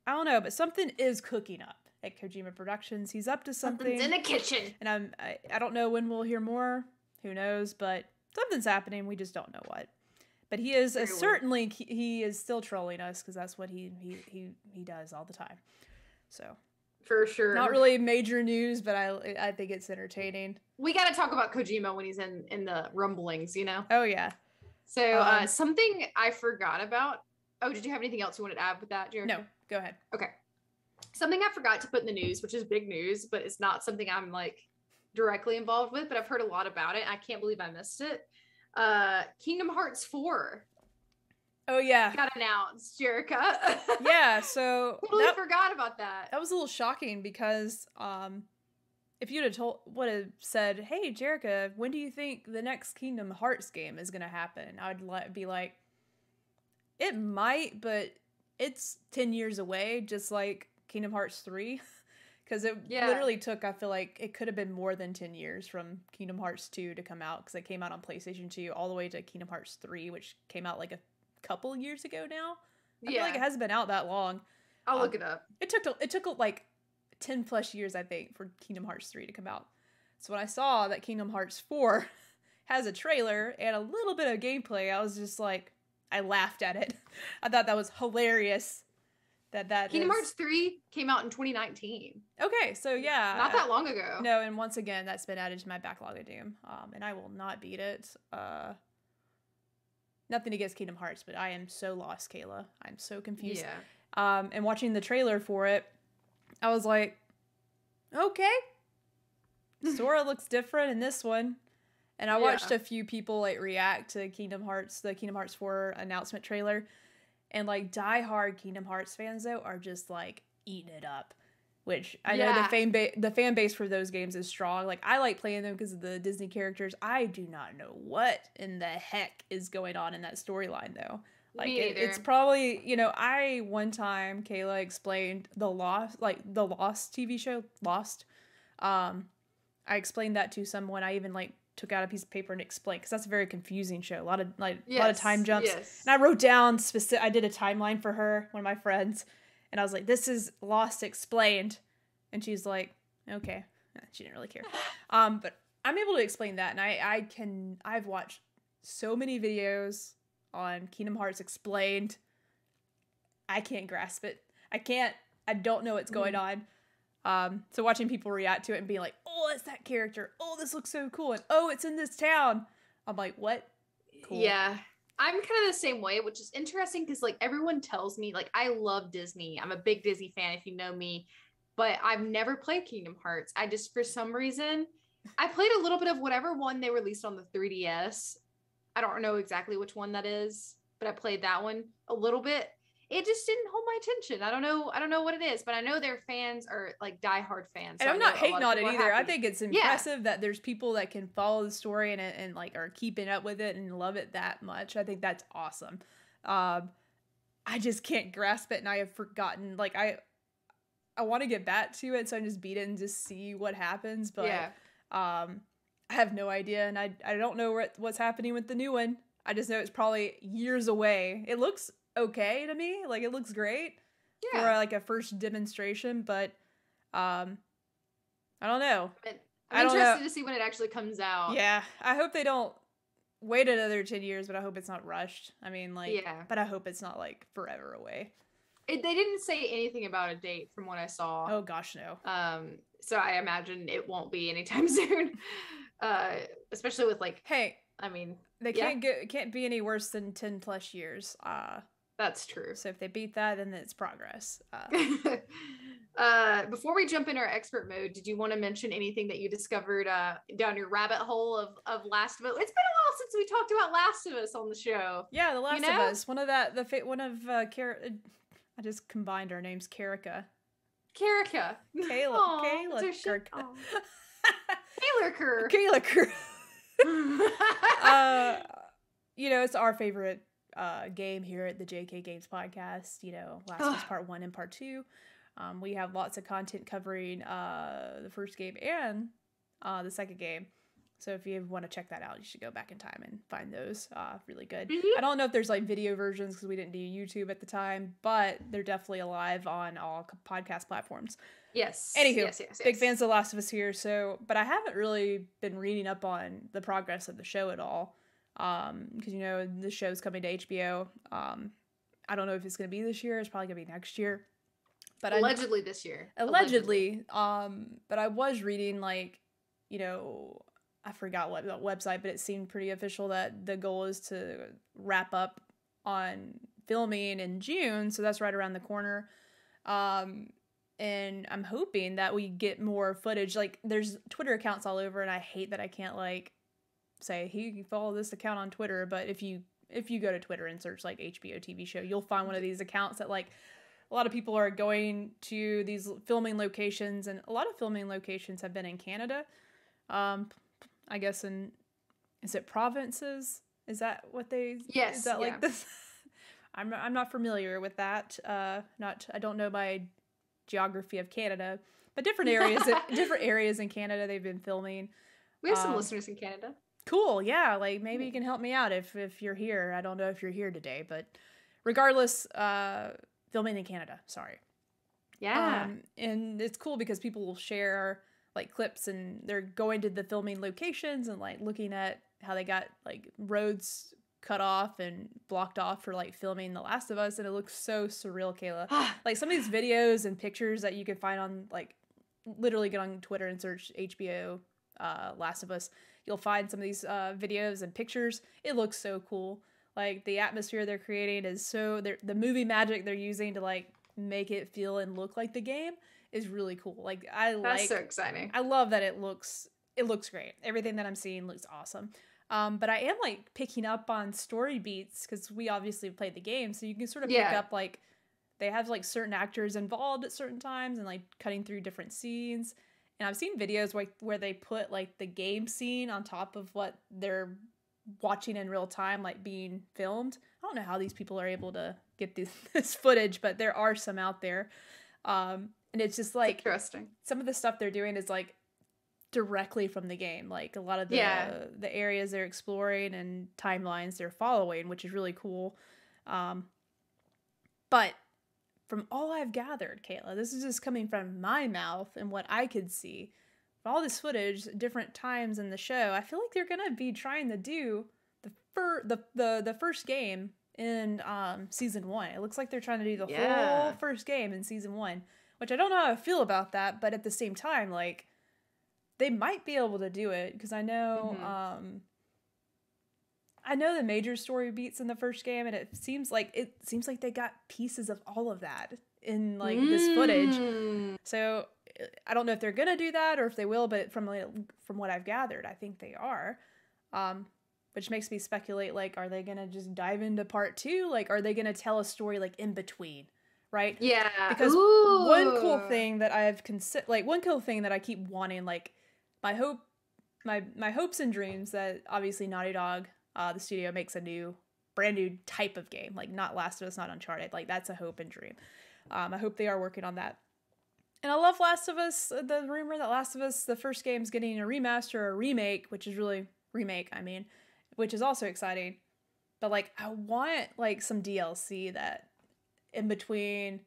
don't know, but something is cooking up at Kojima Productions. He's up to something. Something's in the kitchen. And I don't know when we'll hear more. Who knows? But something's happening. We just don't know what. But he is certainly he is still trolling us because that's what he does all the time. So. For sure. Not really major news, but I think it's entertaining. We got to talk about Kojima when he's in the rumblings, you know? Oh, yeah. So something I forgot about Oh, did you have anything else you wanted to add with that, Jericho? No, go ahead. Okay. Something I forgot to put in the news, which is big news, but it's not something I'm like directly involved with, but I've heard a lot about it. I can't believe I missed it. Kingdom Hearts 4. Oh yeah, got announced, Jericho. Yeah, so totally forgot about that. That was a little shocking because if you'd have said, "Hey, Jericho, when do you think the next Kingdom Hearts game is gonna happen?" I'd be like, "It might, but it's 10 years away, just like Kingdom Hearts 3." Because it literally took, I feel like it could have been more than 10 years from Kingdom Hearts 2 to come out, because it came out on PlayStation 2 all the way to Kingdom Hearts 3, which came out like a couple years ago now. I feel like it hasn't been out that long. I'll look it up. It took like 10 plus years, I think, for Kingdom Hearts 3 to come out. So when I saw that Kingdom Hearts 4 has a trailer and a little bit of gameplay, I was just like, I laughed at it. I thought that was hilarious. That Kingdom Hearts 3 came out in 2019. Okay, so yeah. Not that long ago. No, and once again, that's been added to my backlog of Doom. And I will not beat it. Nothing against Kingdom Hearts, but I am so lost, Kayla. I'm so confused. Yeah. And watching the trailer for it, I was like, okay. Sora looks different in this one. And I watched a few people like react to the Kingdom Hearts 4 announcement trailer. And like diehard Kingdom Hearts fans though are just like eating it up. Which I know the fan base for those games is strong. Like, I like playing them because of the Disney characters. I do not know what in the heck is going on in that storyline, though. Like, it's probably, I one time, Kayla explained the Lost TV show, Lost. I explained that to someone. I even like took out a piece of paper and explained, because that's a very confusing show. A lot of time jumps. Yes. And I wrote down I did a timeline for her, one of my friends. And I was like, this is Lost explained. And she's like, okay. She didn't really care. But I'm able to explain that. And I've watched so many videos on Kingdom Hearts explained. I can't grasp it. I don't know what's going on. So watching people react to it and being like, oh, it's that character. Oh, this looks so cool. And oh, it's in this town. I'm like, what? Cool. Yeah. I'm kind of the same way, which is interesting because like everyone tells me, like, I love Disney. I'm a big Disney fan if you know me, but I've never played Kingdom Hearts. I just, for some reason, I played a little bit of whatever one they released on the 3DS. I don't know exactly which one that is, but I played that one a little bit. It just didn't hold my attention. I don't know what it is, but I know their fans are like diehard fans. And I'm not hating on it either. I think it's impressive that there's people that can follow the story and like are keeping up with it and love it that much. I think that's awesome. I just can't grasp it, and I have forgotten. Like I want to get back to it, so I just beat it and just see what happens. But I have no idea, and I don't know what's happening with the new one. I just know it's probably years away. It looks okay to me, like it looks great for like a first demonstration, but I don't know. I'm interested to see when it actually comes out. Yeah, I hope they don't wait another 10 years, but I hope it's not rushed. I mean, like, but I hope it's not like forever away. They didn't say anything about a date from what I saw. Oh gosh, no. So I imagine it won't be anytime soon. Especially with like, hey, I mean, they can't be any worse than 10 plus years. That's true. So if they beat that, then it's progress. Before we jump into our expert mode, did you want to mention anything that you discovered down your rabbit hole of Last of Us? It's been a while since we talked about Last of Us on the show. Yeah, The Last of Us. I just combined our names. Kayla. Kayla. It's our favorite game here at the jkgames podcast. Last of Us Part 1 and Part 2. We have lots of content covering the first game and the second game. So if you want to check that out, you should go back in time and find those. Really good. I don't know if there's like video versions because we didn't do YouTube at the time, but they're definitely alive on all podcast platforms. Yes. Anywho, yes. Big fans of The Last of Us here. So, but I haven't really been reading up on the progress of the show at all. Because the show's coming to HBO. I don't know if it's going to be this year. It's probably going to be next year. But allegedly this year. Allegedly. But I was reading I forgot what website, but it seemed pretty official that the goal is to wrap up on filming in June, so that's right around the corner. And I'm hoping that we get more footage. Like, there's Twitter accounts all over, and I hate that I can't, like, say, hey, you can follow this account on Twitter. But if you go to Twitter and search, like, HBO TV show, you'll find one of these accounts that, like, a lot of people are going to these filming locations, and a lot of filming locations have been in Canada. I guess is it provinces? Is that what they? Yes. Is that like this? I'm not familiar with that. I don't know my geography of Canada, but different areas in Canada they've been filming. We have some listeners in Canada. Cool. Yeah, like maybe you can help me out if you're here. I don't know if you're here today, but regardless, filming in Canada. Sorry. Yeah. And it's cool because people will share like clips, and they're going to the filming locations and like looking at how they got like roads cut off and blocked off for like filming The Last of Us, and it looks so surreal, Kayla. Like some of these videos and pictures that you can find on, like, literally get on Twitter and search HBO Last of Us, you'll find some of these videos and pictures. It looks so cool. Like, the atmosphere they're creating is the movie magic they're using to like make it feel and look like the game is really cool. Like, that's so exciting. I love that it looks great. Everything that I'm seeing looks awesome. But I am like picking up on story beats because we obviously played the game, so you can sort of pick up like they have like certain actors involved at certain times and like cutting through different scenes. And I've seen videos where they put like the game scene on top of what they're watching in real time, like being filmed. I don't know how these people are able to get this footage, but there are some out there. And it's just like interesting. Some of the stuff they're doing is like directly from the game, like a lot of the areas they're exploring and timelines they're following, which is really cool. But from all I've gathered, Kayla, this is just coming from my mouth and what I could see, all this footage, different times in the show, I feel like they're gonna be trying to do the first game in season 1. It looks like they're trying to do the whole first game in season 1, which I don't know how I feel about that, but at the same time, like, they might be able to do it because I know the major story beats in the first game, and it seems like they got pieces of all of that in like this footage. So I don't know if they're gonna do that or if they will, but from what I've gathered, I think they are. Which makes me speculate, like, are they gonna just dive into part 2? Like, are they gonna tell a story like in between? Right? Yeah. Because one cool thing that I keep wanting, like, my hopes and dreams that obviously Naughty Dog, the studio, makes a brand new type of game, like not Last of Us, not Uncharted. Like, that's a hope and dream. I hope they are working on that. And I love Last of Us. The rumor that Last of Us, the first game's getting a remaster or a remake, which is also exciting. But like, I want like some DLC that in between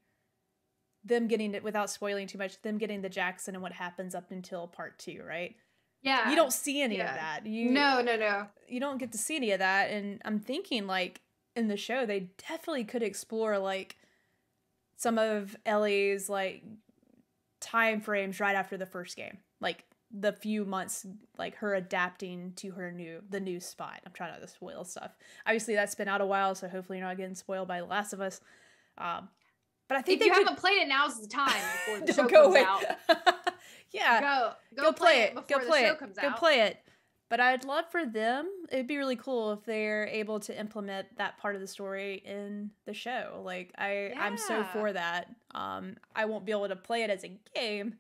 them getting it, without spoiling too much, them getting the Jackson and what happens up until part 2, right? Yeah. You don't see any of that. No. You don't get to see any of that. And I'm thinking, like, in the show, they definitely could explore, like, some of Ellie's, like, time frames right after the first game. Like, the few months, like, her adapting to the new spot. I'm trying not to spoil stuff. Obviously, that's been out a while, so hopefully you're not getting spoiled by The Last of Us. But I think if you haven't played it, now's the time before the show comes out. Yeah, go play it before the show comes out. Go play it. But I'd love for them. It'd be really cool if they're able to implement that part of the story in the show. Like, I'm so for that. I won't be able to play it as a game,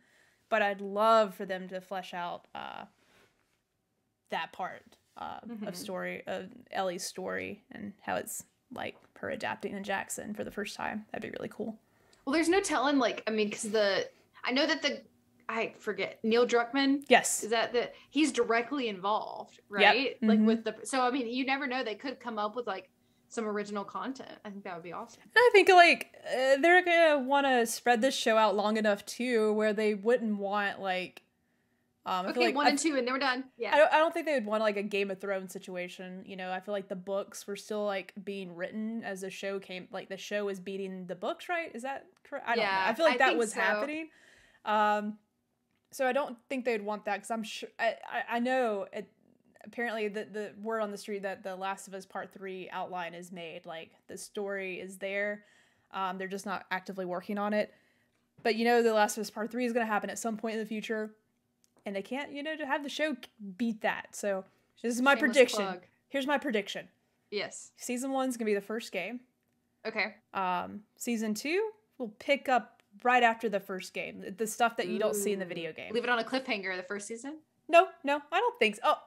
but I'd love for them to flesh out that part of Ellie's story and how it's like her adapting in Jackson for the first time. That'd be really cool. Well, there's no telling, like, I mean, because I know that I forget, Neil Druckmann? Yes. Is that he's directly involved, right? Yep. Like with so I mean, you never know, they could come up with like some original content. I think that would be awesome. I think like they're gonna want to spread this show out long enough too, where they wouldn't want like okay, like 1 and 2 and then we're done. Yeah. I don't think they would want like a Game of Thrones situation. You know, I feel like the books were still like being written as the show came. Like the show is beating the books, right? Is that correct? I don't know. I feel like that was happening. So I don't think they'd want that because I'm sure I know apparently the word on the street that the Last of Us Part 3 outline is made. Like, the story is there. They're just not actively working on it. But, the Last of Us Part 3 is going to happen at some point in the future. And they can't, to have the show beat that. So, this is my prediction. Plug. Here's my prediction. Yes. Season 1 is going to be the first game. Okay. Season 2 will pick up right after the first game. The stuff that you don't see in the video game. Leave it on a cliffhanger the first season? No, I don't think so. Oh,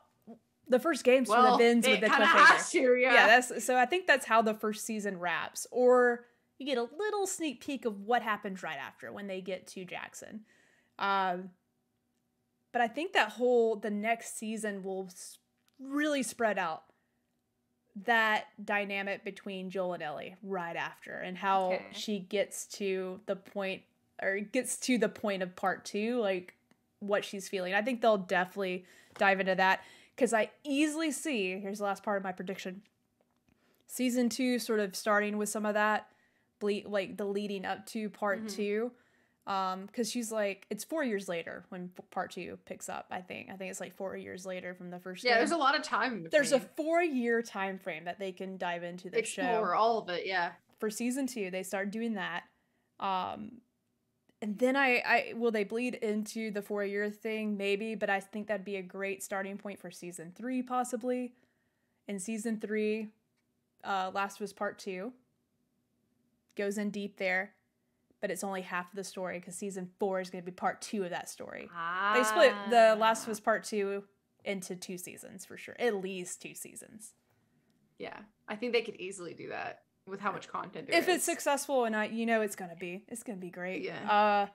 the first game sort of ends with the cliffhanger. Yeah, so I think that's how the first season wraps. Or you get a little sneak peek of what happens right after when they get to Jackson. But I think that the next season will really spread out that dynamic between Joel and Ellie right after, and how she gets to the point of part 2, like what she's feeling. I think they'll definitely dive into that, because I easily see, here's the last part of my prediction, season 2 sort of starting with some of that, like the leading up to part 2. Because she's like, it's 4 years later when part 2 picks up. I think it's like 4 years later from the first game. There's a lot of time. There's a 4-year time frame that they can dive into the show. Explore all of it, yeah. For season 2, they start doing that. And then will they bleed into the 4-year thing? Maybe, but I think that'd be a great starting point for season 3, possibly. In season 3, Last of Us Part 2 goes in deep there. But it's only half of the story, because season 4 is going to be part 2 of that story. They split the Last of Us Part 2 into 2 seasons for sure. At least 2 seasons. Yeah. I think they could easily do that with how much content there is. If it's successful, and it's going to be. It's going to be great. Yeah.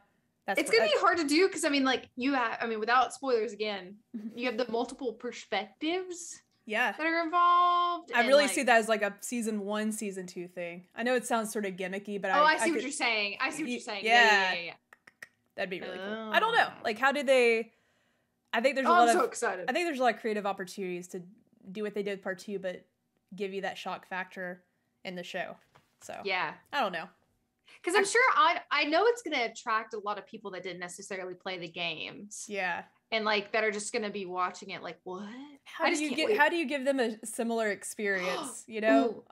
It's going to be hard to do, because, without spoilers again, you have the multiple perspectives. Yeah, that are involved. I really see that as like a season 1, season 2 thing. I know it sounds sort of gimmicky, but I see what you're saying. Yeah. That'd be really cool. I don't know. Like, how did they? I think there's I'm so excited. I think there's a lot of creative opportunities to do what they did with part 2, but give you that shock factor in the show. So yeah, I don't know. Because I'm sure I know it's going to attract a lot of people that didn't necessarily play the games. Yeah. And like that are just going to be watching it like, what? How do you give them a similar experience,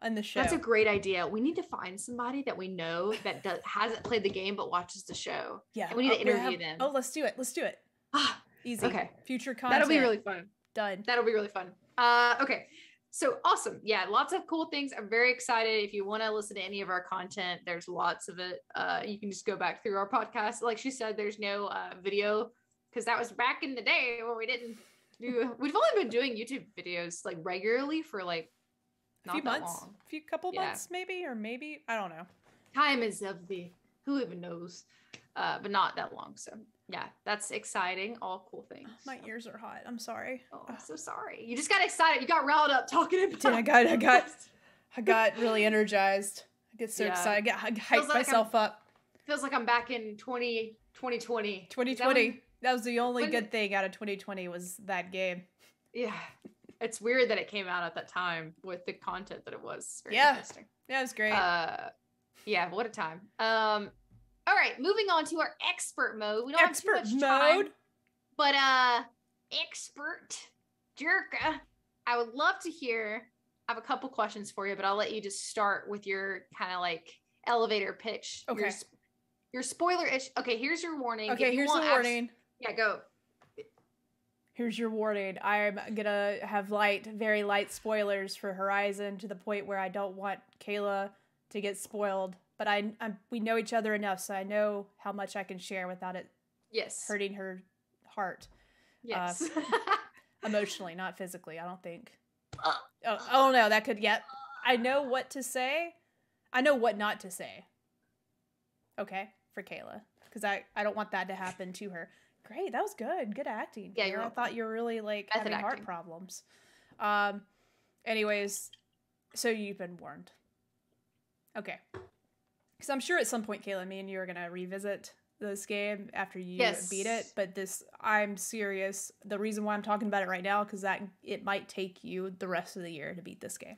on the show? That's a great idea. We need to find somebody that we know that hasn't played the game but watches the show. Yeah. And we need to interview them. Oh, let's do it. Easy. Okay. Future content. That'll be really fun. Done. That'll be really fun. Okay. So awesome. Yeah, lots of cool things. I'm very excited. If you want to listen to any of our content, there's lots of it. You can just go back through our podcast. Like she said, there's no video, because that was back in the day when we didn't do. We've only been doing YouTube videos like regularly for like not few that months, long. Couple months, maybe I don't know. Time is of the who even knows, but not that long. So yeah, that's exciting. All cool things. My ears are hot. I'm sorry. Oh, I'm so sorry. You just got excited. You got riled up talking about. I got really energized. I get so excited. I hyped myself up. Feels like I'm back in 2020. 2020. That was the only good thing out of 2020 was that game. Yeah. It's weird that it came out at that time with the content that it was. Very interesting. Yeah, it was great. Yeah, what a time. All right, moving on to our expert mode. We don't have too much time, but expert Jerka, I would love to hear. I have a couple questions for you, but I'll let you just start with your kind of like elevator pitch. Okay. Your spoiler-ish. Okay, here's your warning. Okay, here's the warning. Yeah, go. Here's your warning. I'm gonna have very light spoilers for Horizon, to the point where I don't want Kayla to get spoiled. But we know each other enough, so I know how much I can share without it hurting her heart. Yes. Emotionally, not physically, I don't think. Oh no, that could, I know what to say. I know what not to say. Okay, for Kayla. Because I don't want that to happen to her. Great, that was good. Good acting. Yeah, I thought you were really having heart problems. Anyways, so you've been warned. Okay. Because I'm sure at some point, Kayla, me and you are going to revisit this game after you beat it. But I'm serious. The reason why I'm talking about it right now, because it might take you the rest of the year to beat this game.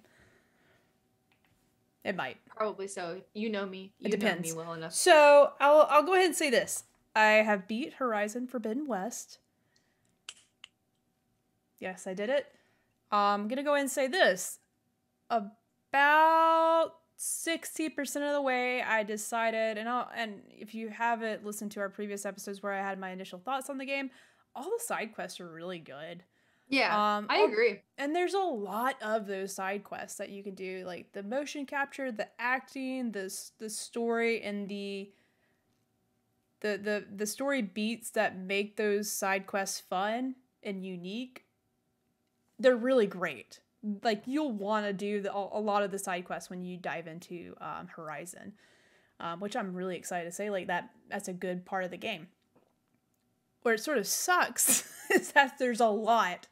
It might. Probably so. You know me. It depends. Know me well enough. So I'll go ahead and say this. I have beat Horizon Forbidden West. Yes, I did it. I'm gonna go ahead and say this. About 60% of the way, I decided, and if you haven't listened to our previous episodes where I had my initial thoughts on the game, all the side quests are really good. Yeah, I agree. And there's a lot of those side quests that you can do, like the motion capture, the acting, the story, and the story beats that make those side quests fun and unique. They're really great. Like, you'll want to do a lot of the side quests when you dive into Horizon, which I'm really excited to say. Like, that's a good part of the game. Where it sort of sucks is that there's a lot.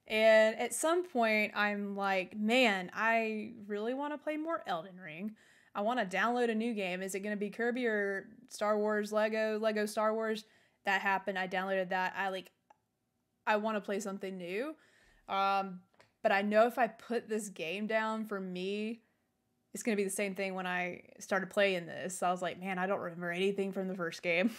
And at some point, I'm like, man, I really want to play more Elden Ring. I want to download a new game. Is it going to be Kirby or Star Wars, Lego Star Wars? That happened. I downloaded that. I want to play something new. But I know if I put this game down, for me, it's going to be the same thing when I started playing this. So I was like, man, I don't remember anything from the first game.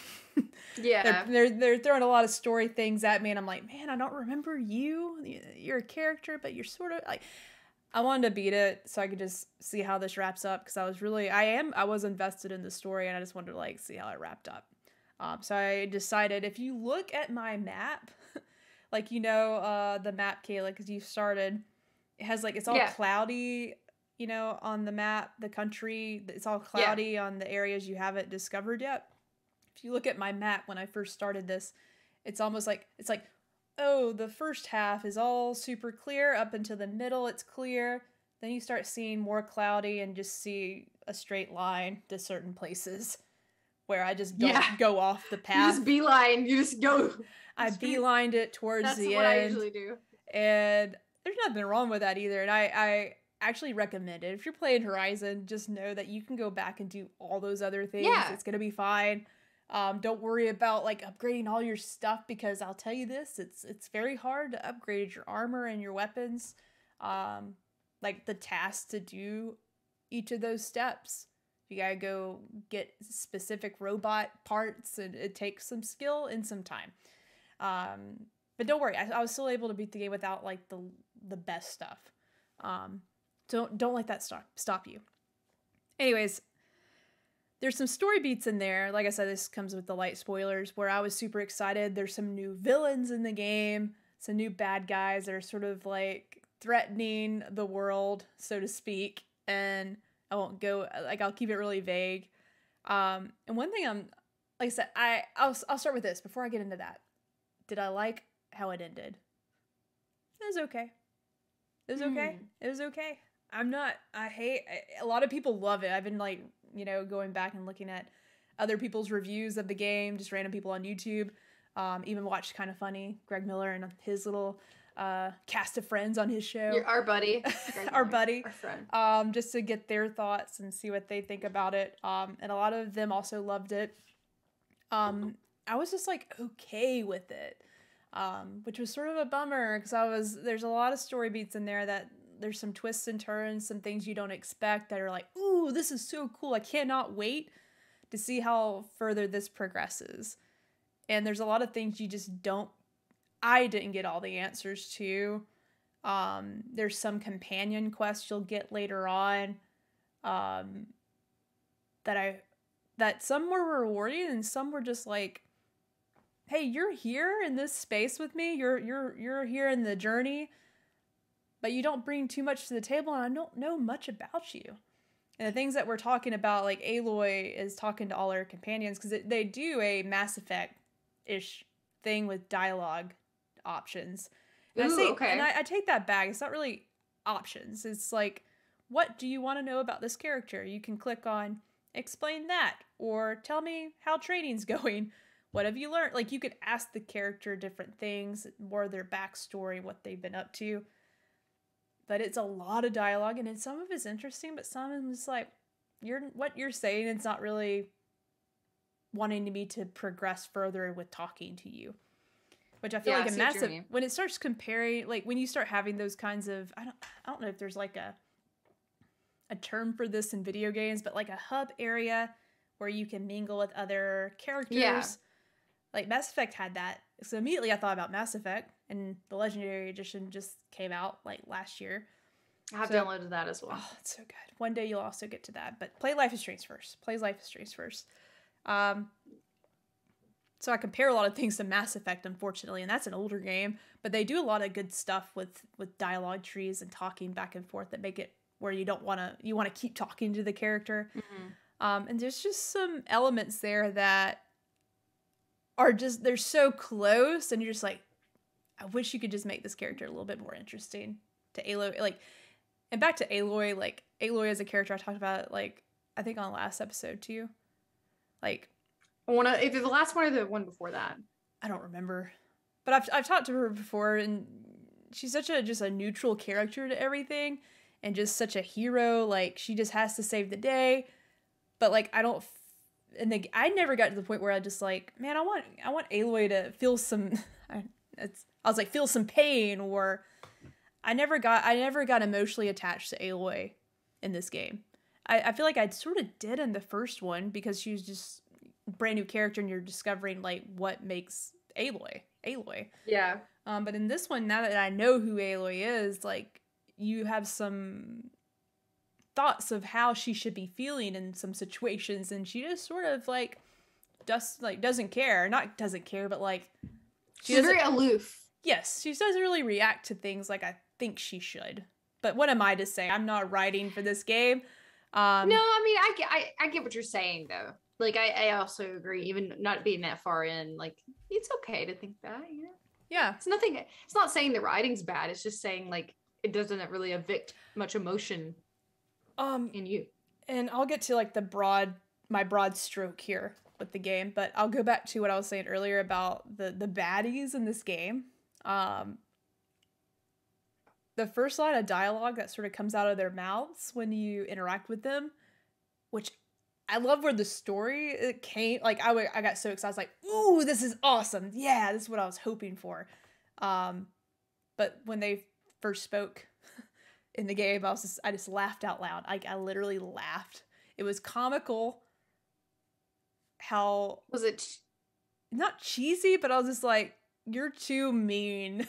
Yeah. They're throwing a lot of story things at me, and I'm like, man, I don't remember you. You're a character, but you're sort of like... I wanted to beat it so I could just see how this wraps up, because I was invested in the story, and I just wanted to like see how it wrapped up. So I decided, if you look at my map, like, the map, Kayla, because you started, it has like, it's all cloudy, on the map, the country, it's all cloudy on the areas you haven't discovered yet. If you look at my map when I first started this, it's almost like, oh, the first half is all super clear, up until the middle it's clear. Then you start seeing more cloudy and just see a straight line to certain places where I just don't go off the path. You just beeline, you just go. I beelined it towards the end. That's what I usually do. And there's nothing wrong with that either. And I actually recommend it. If you're playing Horizon, just know that you can go back and do all those other things. Yeah. It's going to be fine. Don't worry about like upgrading all your stuff, because I'll tell you this, it's very hard to upgrade your armor and your weapons. Like the tasks to do each of those steps. You gotta go get specific robot parts, and it takes some skill and some time. But don't worry, I was still able to beat the game without like the best stuff. Don't let that stop you. Anyways, there's some story beats in there. Like I said, this comes with the light spoilers, where I was super excited. There's some new villains in the game, some new bad guys that are sort of like threatening the world, so to speak. And I won't go, like, I'll keep it really vague. And one thing like I said, I'll start with this before I get into that. Did I like how it ended? It was okay. It was okay. It was okay. A lot of people love it. I've been like, going back and looking at other people's reviews of the game, just random people on YouTube. Even watched Kind of Funny, Greg Miller and his little cast of friends on his show. Our buddy. Our buddy. Our friend. Just to get their thoughts and see what they think about it. And a lot of them also loved it. I was just like okay with it. Which was sort of a bummer, because there's a lot of story beats in there that there's some twists and turns, some things you don't expect that are like, ooh, this is so cool. I cannot wait to see how further this progresses. And there's a lot of things you just I didn't get all the answers to. There's some companion quests you'll get later on, that some were rewarding and some were just like, hey, you're here in this space with me. You're here in the journey, but you don't bring too much to the table, and I don't know much about you. And the things that we're talking about, like Aloy is talking to all her companions, because they do a Mass Effect-ish thing with dialogue options. And I take that back. It's not really options. It's like, what do you want to know about this character? You can click on explain that, or tell me how training's going. What have you learned? Like, you could ask the character different things, more of their backstory, what they've been up to. But it's a lot of dialogue, and some of it's interesting, but some of it's like, what you're saying, it's not really wanting me to progress further with talking to you. Which I feel like a massive, when it starts comparing, like when you start having those kinds of, I don't know if there's like a term for this in video games, but like a hub area where you can mingle with other characters. Yeah. Like Mass Effect had that. So immediately I thought about Mass Effect. and the Legendary Edition just came out like last year. I've downloaded that as well. Oh, it's so good. One day you'll also get to that, but play Life is Strange first. Play Life is Strange first. So I compare a lot of things to Mass Effect, unfortunately, and that's an older game, but they do a lot of good stuff with dialogue trees and talking back and forth that make it where you want to keep talking to the character. Mm-hmm. And there's just some elements there that are just, they're so close, and you're just like, I wish you could just make this character a little bit more interesting to Aloy. Like, and back to Aloy, like, Aloy as a character I talked about, like, I think on the last episode too. Like, either the last one or the one before that. I don't remember. But I've talked to her before, and she's such a neutral character to everything, and just such a hero. Like, she just has to save the day. But like, I never got to the point where I just like, man, I want Aloy to feel some feel some pain, or I never got emotionally attached to Aloy in this game. I feel like I sort of did in the first one, because she was just a brand new character and you're discovering like what makes Aloy. Yeah. But in this one, now that I know who Aloy is, like, you have some thoughts of how she should be feeling in some situations, and she just sort of like doesn't care. Not doesn't care, but like she's very aloof. Yes, she doesn't really react to things like I think she should. But what am I to say? I'm not writing for this game. No, I mean, I get what you're saying though. Like, I also agree, even not being that far in, like, it's okay to think that, you know? Yeah. It's not saying the writing's bad. It's just saying, like, it doesn't really evict much emotion in you. And I'll get to, like, my broad stroke here with the game, but I'll go back to what I was saying earlier about the baddies in this game. The first line of dialogue that sort of comes out of their mouths when you interact with them, which I love where the story it came. Like, I got so excited. I was like, ooh, this is awesome. Yeah, this is what I was hoping for. But when they first spoke in the game, I just laughed out loud. I literally laughed. It was comical. How was it? Not cheesy, but I was just like, you're too mean.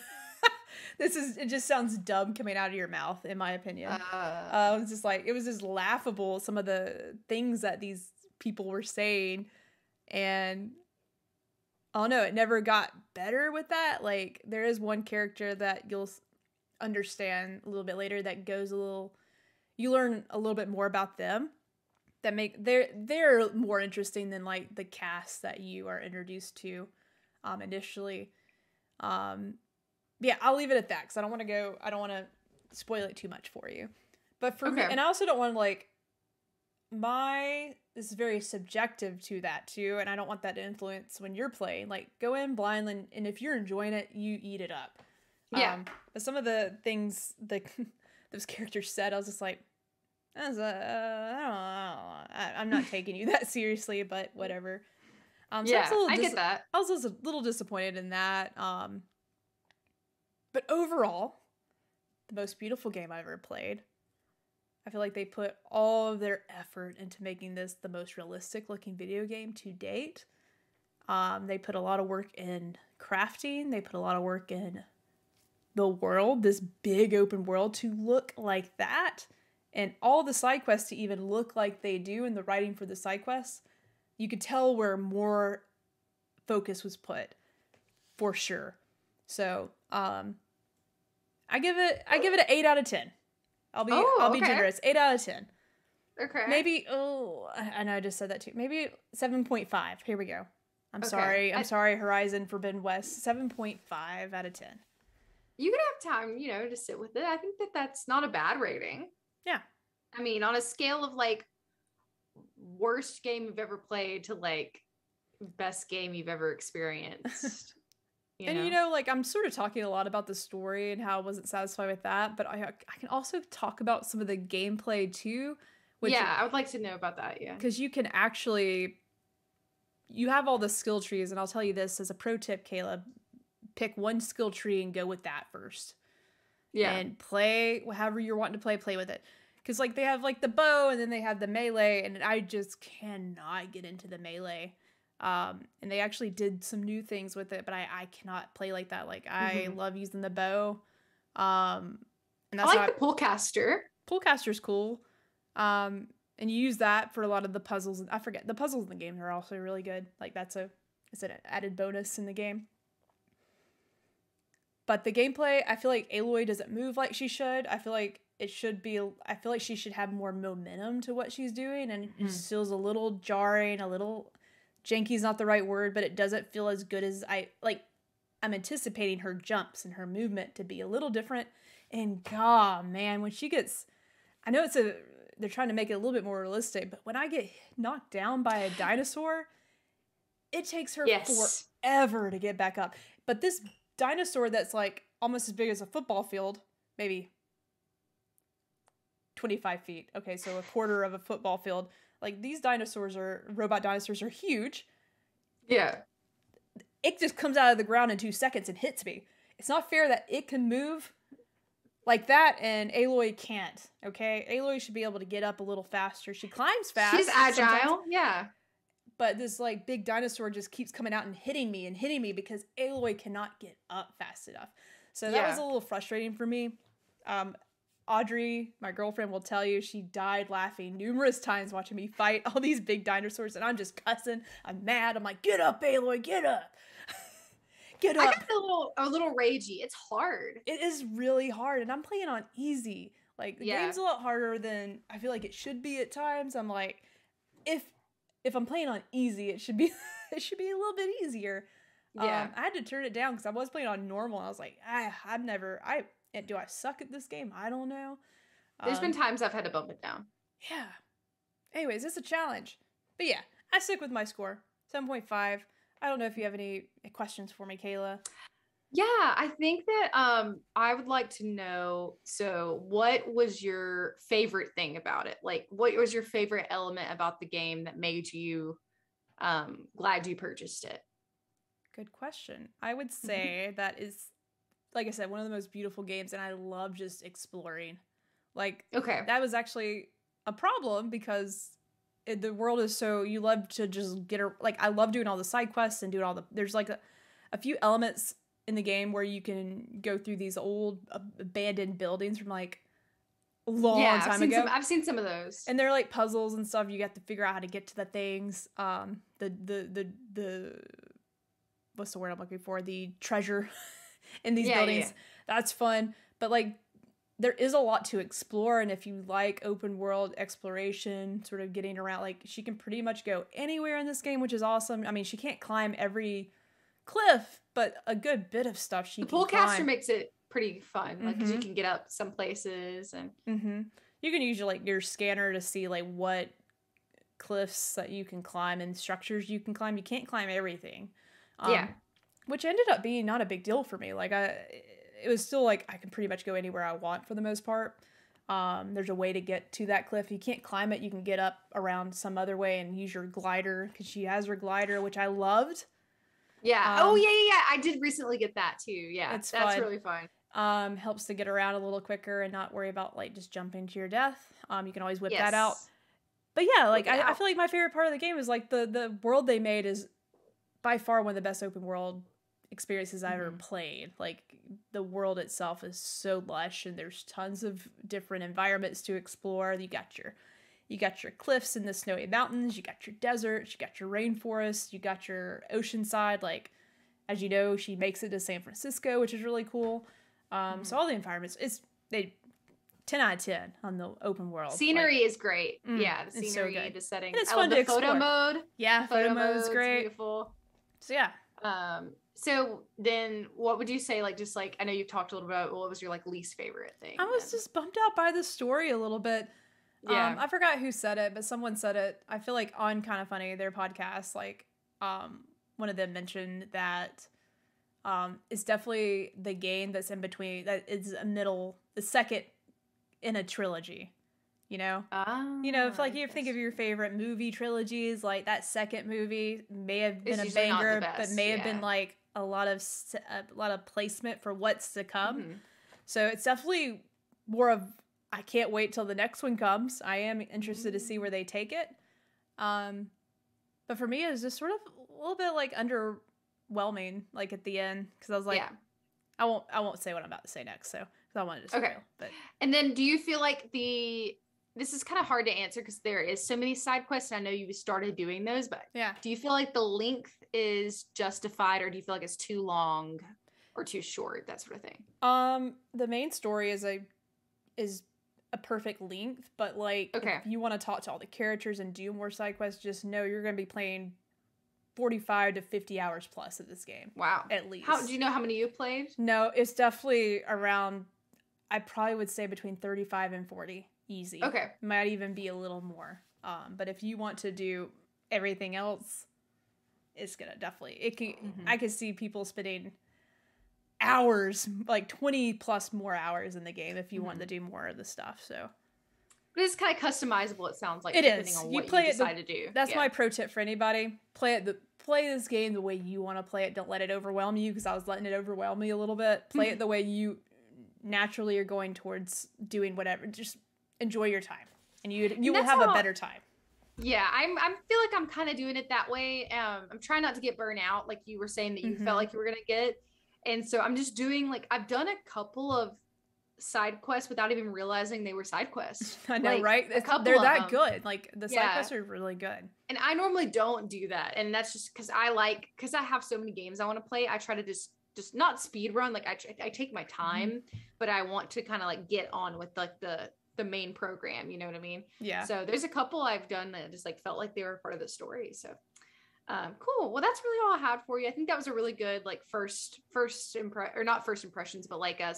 It just sounds dumb coming out of your mouth, in my opinion. It was just laughable, some of the things that these people were saying. And I don't know, it never got better with that. Like, there is one character that you'll understand a little bit later that you learn a little bit more about them that they're more interesting than like the cast that you are introduced to initially. Yeah, I'll leave it at that, because I don't want to spoil it too much for you. But for me, and I also don't want to like, this is very subjective to that too, and I don't want that to influence when you're playing. Like, go in blind, and if you're enjoying it, you eat it up. Yeah. But some of the things that those characters said, I was just like, I'm not taking you that seriously, but whatever. So yeah, I get that. I was a little disappointed in that. But overall, the most beautiful game I've ever played. I feel like they put all of their effort into making this the most realistic looking video game to date. They put a lot of work in crafting. They put a lot of work in the world, this big open world, to look like that. And all the side quests to even look like they do, and the writing for the side quests. You could tell where more focus was put, for sure. So, I give it an 8 out of 10. I'll be generous. 8 out of 10. Okay. Maybe, I know I just said that too. Maybe 7.5. Here we go. I'm sorry, Horizon Forbidden West. 7.5 out of 10. You could have time, to sit with it. I think that's not a bad rating. Yeah. I mean, on a scale of like worst game you've ever played to like best game you've ever experienced. And like, I'm sort of talking a lot about the story and how I wasn't satisfied with that, but I can also talk about some of the gameplay too. I would like to know about that. Yeah, because you can actually, you have all the skill trees, and I'll tell you this as a pro tip, Caleb: pick one skill tree and go with that first. Yeah, and play however you're wanting to play with it. Because like, they have like the bow, and then they have the melee, and I just cannot get into the melee. And they actually did some new things with it, but I cannot play like that. Like, I love using the bow. And that's I like the pullcaster. Pullcaster's cool. And you use that for a lot of the puzzles. I forget, the puzzles in the game are also really good. Like, it's an added bonus in the game. But the gameplay, I feel like Aloy doesn't move like she should. I feel like she should have more momentum to what she's doing, and it just feels a little jarring, a little janky is not the right word, but it doesn't feel as good as I'm anticipating her jumps and her movement to be a little different. And God, man, when she gets, I know they're trying to make it a little bit more realistic, but when I get knocked down by a dinosaur, it takes her forever to get back up. But this dinosaur that's like almost as big as a football field, maybe 25 feet. Okay, so a quarter of a football field. Like, these robot dinosaurs are huge. Yeah. It just comes out of the ground in 2 seconds and hits me. It's not fair that it can move like that and Aloy can't, okay? Aloy should be able to get up a little faster. She climbs fast. She's agile, yeah. But this, like, big dinosaur just keeps coming out and hitting me because Aloy cannot get up fast enough. So that was a little frustrating for me. Audrey, my girlfriend, will tell you she died laughing numerous times watching me fight all these big dinosaurs, and I'm just cussing. I'm mad. I'm like, get up, Aloy, get up. Get up. I got a little ragey. It's hard. It is really hard, and I'm playing on easy. Like, the game's a lot harder than I feel like it should be at times. I'm like, if I'm playing on easy, it should be a little bit easier. Yeah. I had to turn it down because I was playing on normal, and I was like, do I suck at this game? I don't know. There's been times I've had to bump it down. Yeah. Anyways, it's a challenge. But yeah, I stick with my score. 7.5. I don't know if you have any questions for me, Kayla. Yeah, I think that I would like to know, so what was your favorite thing about it? Like, what was your favorite element about the game that made you glad you purchased it? Good question. I would say that is, like I said, one of the most beautiful games, and I love just exploring. Like, that was actually a problem because the world is so, you love to just I love doing all the side quests and doing there's like a few elements in the game where you can go through these old abandoned buildings from like a long time ago. I've seen some of those. And they're like puzzles and stuff. You have to figure out how to get to the things. The what's the word I'm looking for? The treasure in these buildings. Yeah. That's fun. But like, there is a lot to explore, and if you like open world exploration, sort of getting around, like, she can pretty much go anywhere in this game, which is awesome. I mean, she can't climb every cliff, but a good bit of stuff she can climb. The pullcaster makes it pretty fun, like, because you can get up some places, and you can use your scanner to see like what cliffs that you can climb and structures you can climb. You can't climb everything, which ended up being not a big deal for me. Like, it was still like I can pretty much go anywhere I want for the most part. There's a way to get to that cliff. You can't climb it. You can get up around some other way and use your glider, because she has her glider, which I loved. Yeah. I did recently get that too. Yeah. That's fun. Really fun. Helps to get around a little quicker and not worry about like just jumping to your death. You can always whip that out. But yeah, like I feel like my favorite part of the game is like the world they made is by far one of the best open world experiences I've ever played. Like, the world itself is so lush, and there's tons of different environments to explore. You got your cliffs and the snowy mountains, you got your deserts, you got your rainforest, you got your ocean side. Like, as you know, she makes it to San Francisco, which is really cool. So all the environments, 10 out of 10 on the open world. Scenery is great. Yeah, the scenery, so the setting. And it's fun to explore. Photo mode. Yeah, photo mode is great. Beautiful. So yeah. So then what would you say, like, just like, I know you've talked a little bit about what was your like least favorite thing? I was just bummed out by the story a little bit. Yeah. I forgot who said it, but someone said it. I feel like on Kind of Funny, their podcast, like, one of them mentioned that it's definitely the game that's in between, that is the second in a trilogy. You know, if like you think of your favorite movie trilogies, like that second movie may have been a banger, but may have been like a lot of placement for what's to come. So it's definitely more of, I can't wait till the next one comes. I am interested to see where they take it. But for me, it's just sort of little bit like underwhelming, like at the end, because I was like, I won't say what I'm about to say next, so because I wanted to spoil. But and then, do you feel like this is kind of hard to answer because there is so many side quests, and I know you started doing those, but do you feel like the length is justified, or do you feel like it's too long or too short, that sort of thing? The main story is a perfect length, but like if you want to talk to all the characters and do more side quests, just know you're going to be playing 45 to 50 hours plus of this game. Wow. At least. Do you know how many you played? No, it's definitely around, I probably would say between 35 and 40. Easy. Okay. Might even be a little more. But if you want to do everything else, it's going to definitely, I could see people spending hours, like 20 plus more hours in the game if you want to do more of the stuff, so. But it's kind of customizable, it sounds like. It depending is. On what you decide to do. That's my pro tip for anybody. Play this game the way you want to play it. Don't let it overwhelm you, because I was letting it overwhelm me a little bit. Play it the way you naturally are going towards doing whatever. Just enjoy your time, and you will have a better time. Yeah, I feel like I'm kind of doing it that way. I'm trying not to get burnt out, like you were saying that you felt like you were gonna get. And so I'm just doing, like, I've done a couple of side quests without even realizing they were side quests. I know, like, right? They're that good. Like, the side quests are really good. And I normally don't do that. And that's just because I have so many games I want to play. I try to just not speed run. Like, I take my time, but I want to kind of like get on with like the main program. You know what I mean? Yeah. So there's a couple I've done that just like felt like they were part of the story. So. Cool. Well, that's really all I had for you. I think that was a really good, like, not first impressions, but like a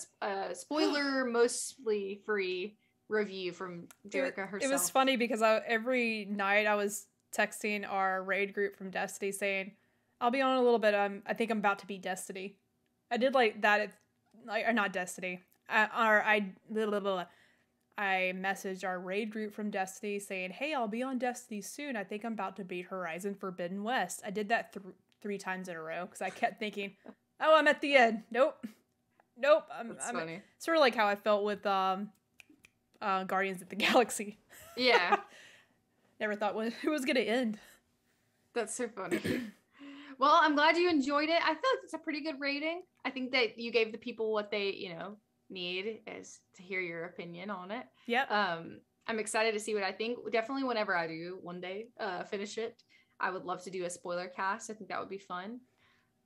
spoiler mostly free review from Jerica herself. It was funny because every night I was texting our raid group from Destiny saying, I'll be on in a little bit. I think I'm about to beat Destiny. I did like that. Or not Destiny. I messaged our raid group from Destiny saying, hey, I'll be on Destiny soon. I think I'm about to beat Horizon Forbidden West. I did that 3 times in a row because I kept thinking, oh, I'm at the end. Nope. That's funny. Sort of like how I felt with Guardians of the Galaxy. Yeah. Never thought it was going to end. That's so funny. Well, I'm glad you enjoyed it. I feel like it's a pretty good rating. I think that you gave the people what they, need is to hear your opinion on it. Yep. I'm excited to see what I think. Definitely whenever I do one day finish it, I would love to do a spoiler cast. I think that would be fun.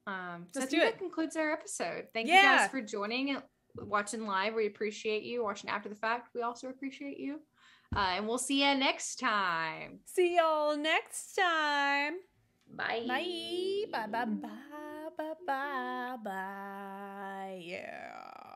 So I think that concludes our episode. Thank you guys for joining and watching live. We appreciate you. Watching after the fact, we also appreciate you. And we'll see you next time. See y'all next time. Bye. Bye. Bye. Bye. Bye. Bye. Bye. Bye. Yeah.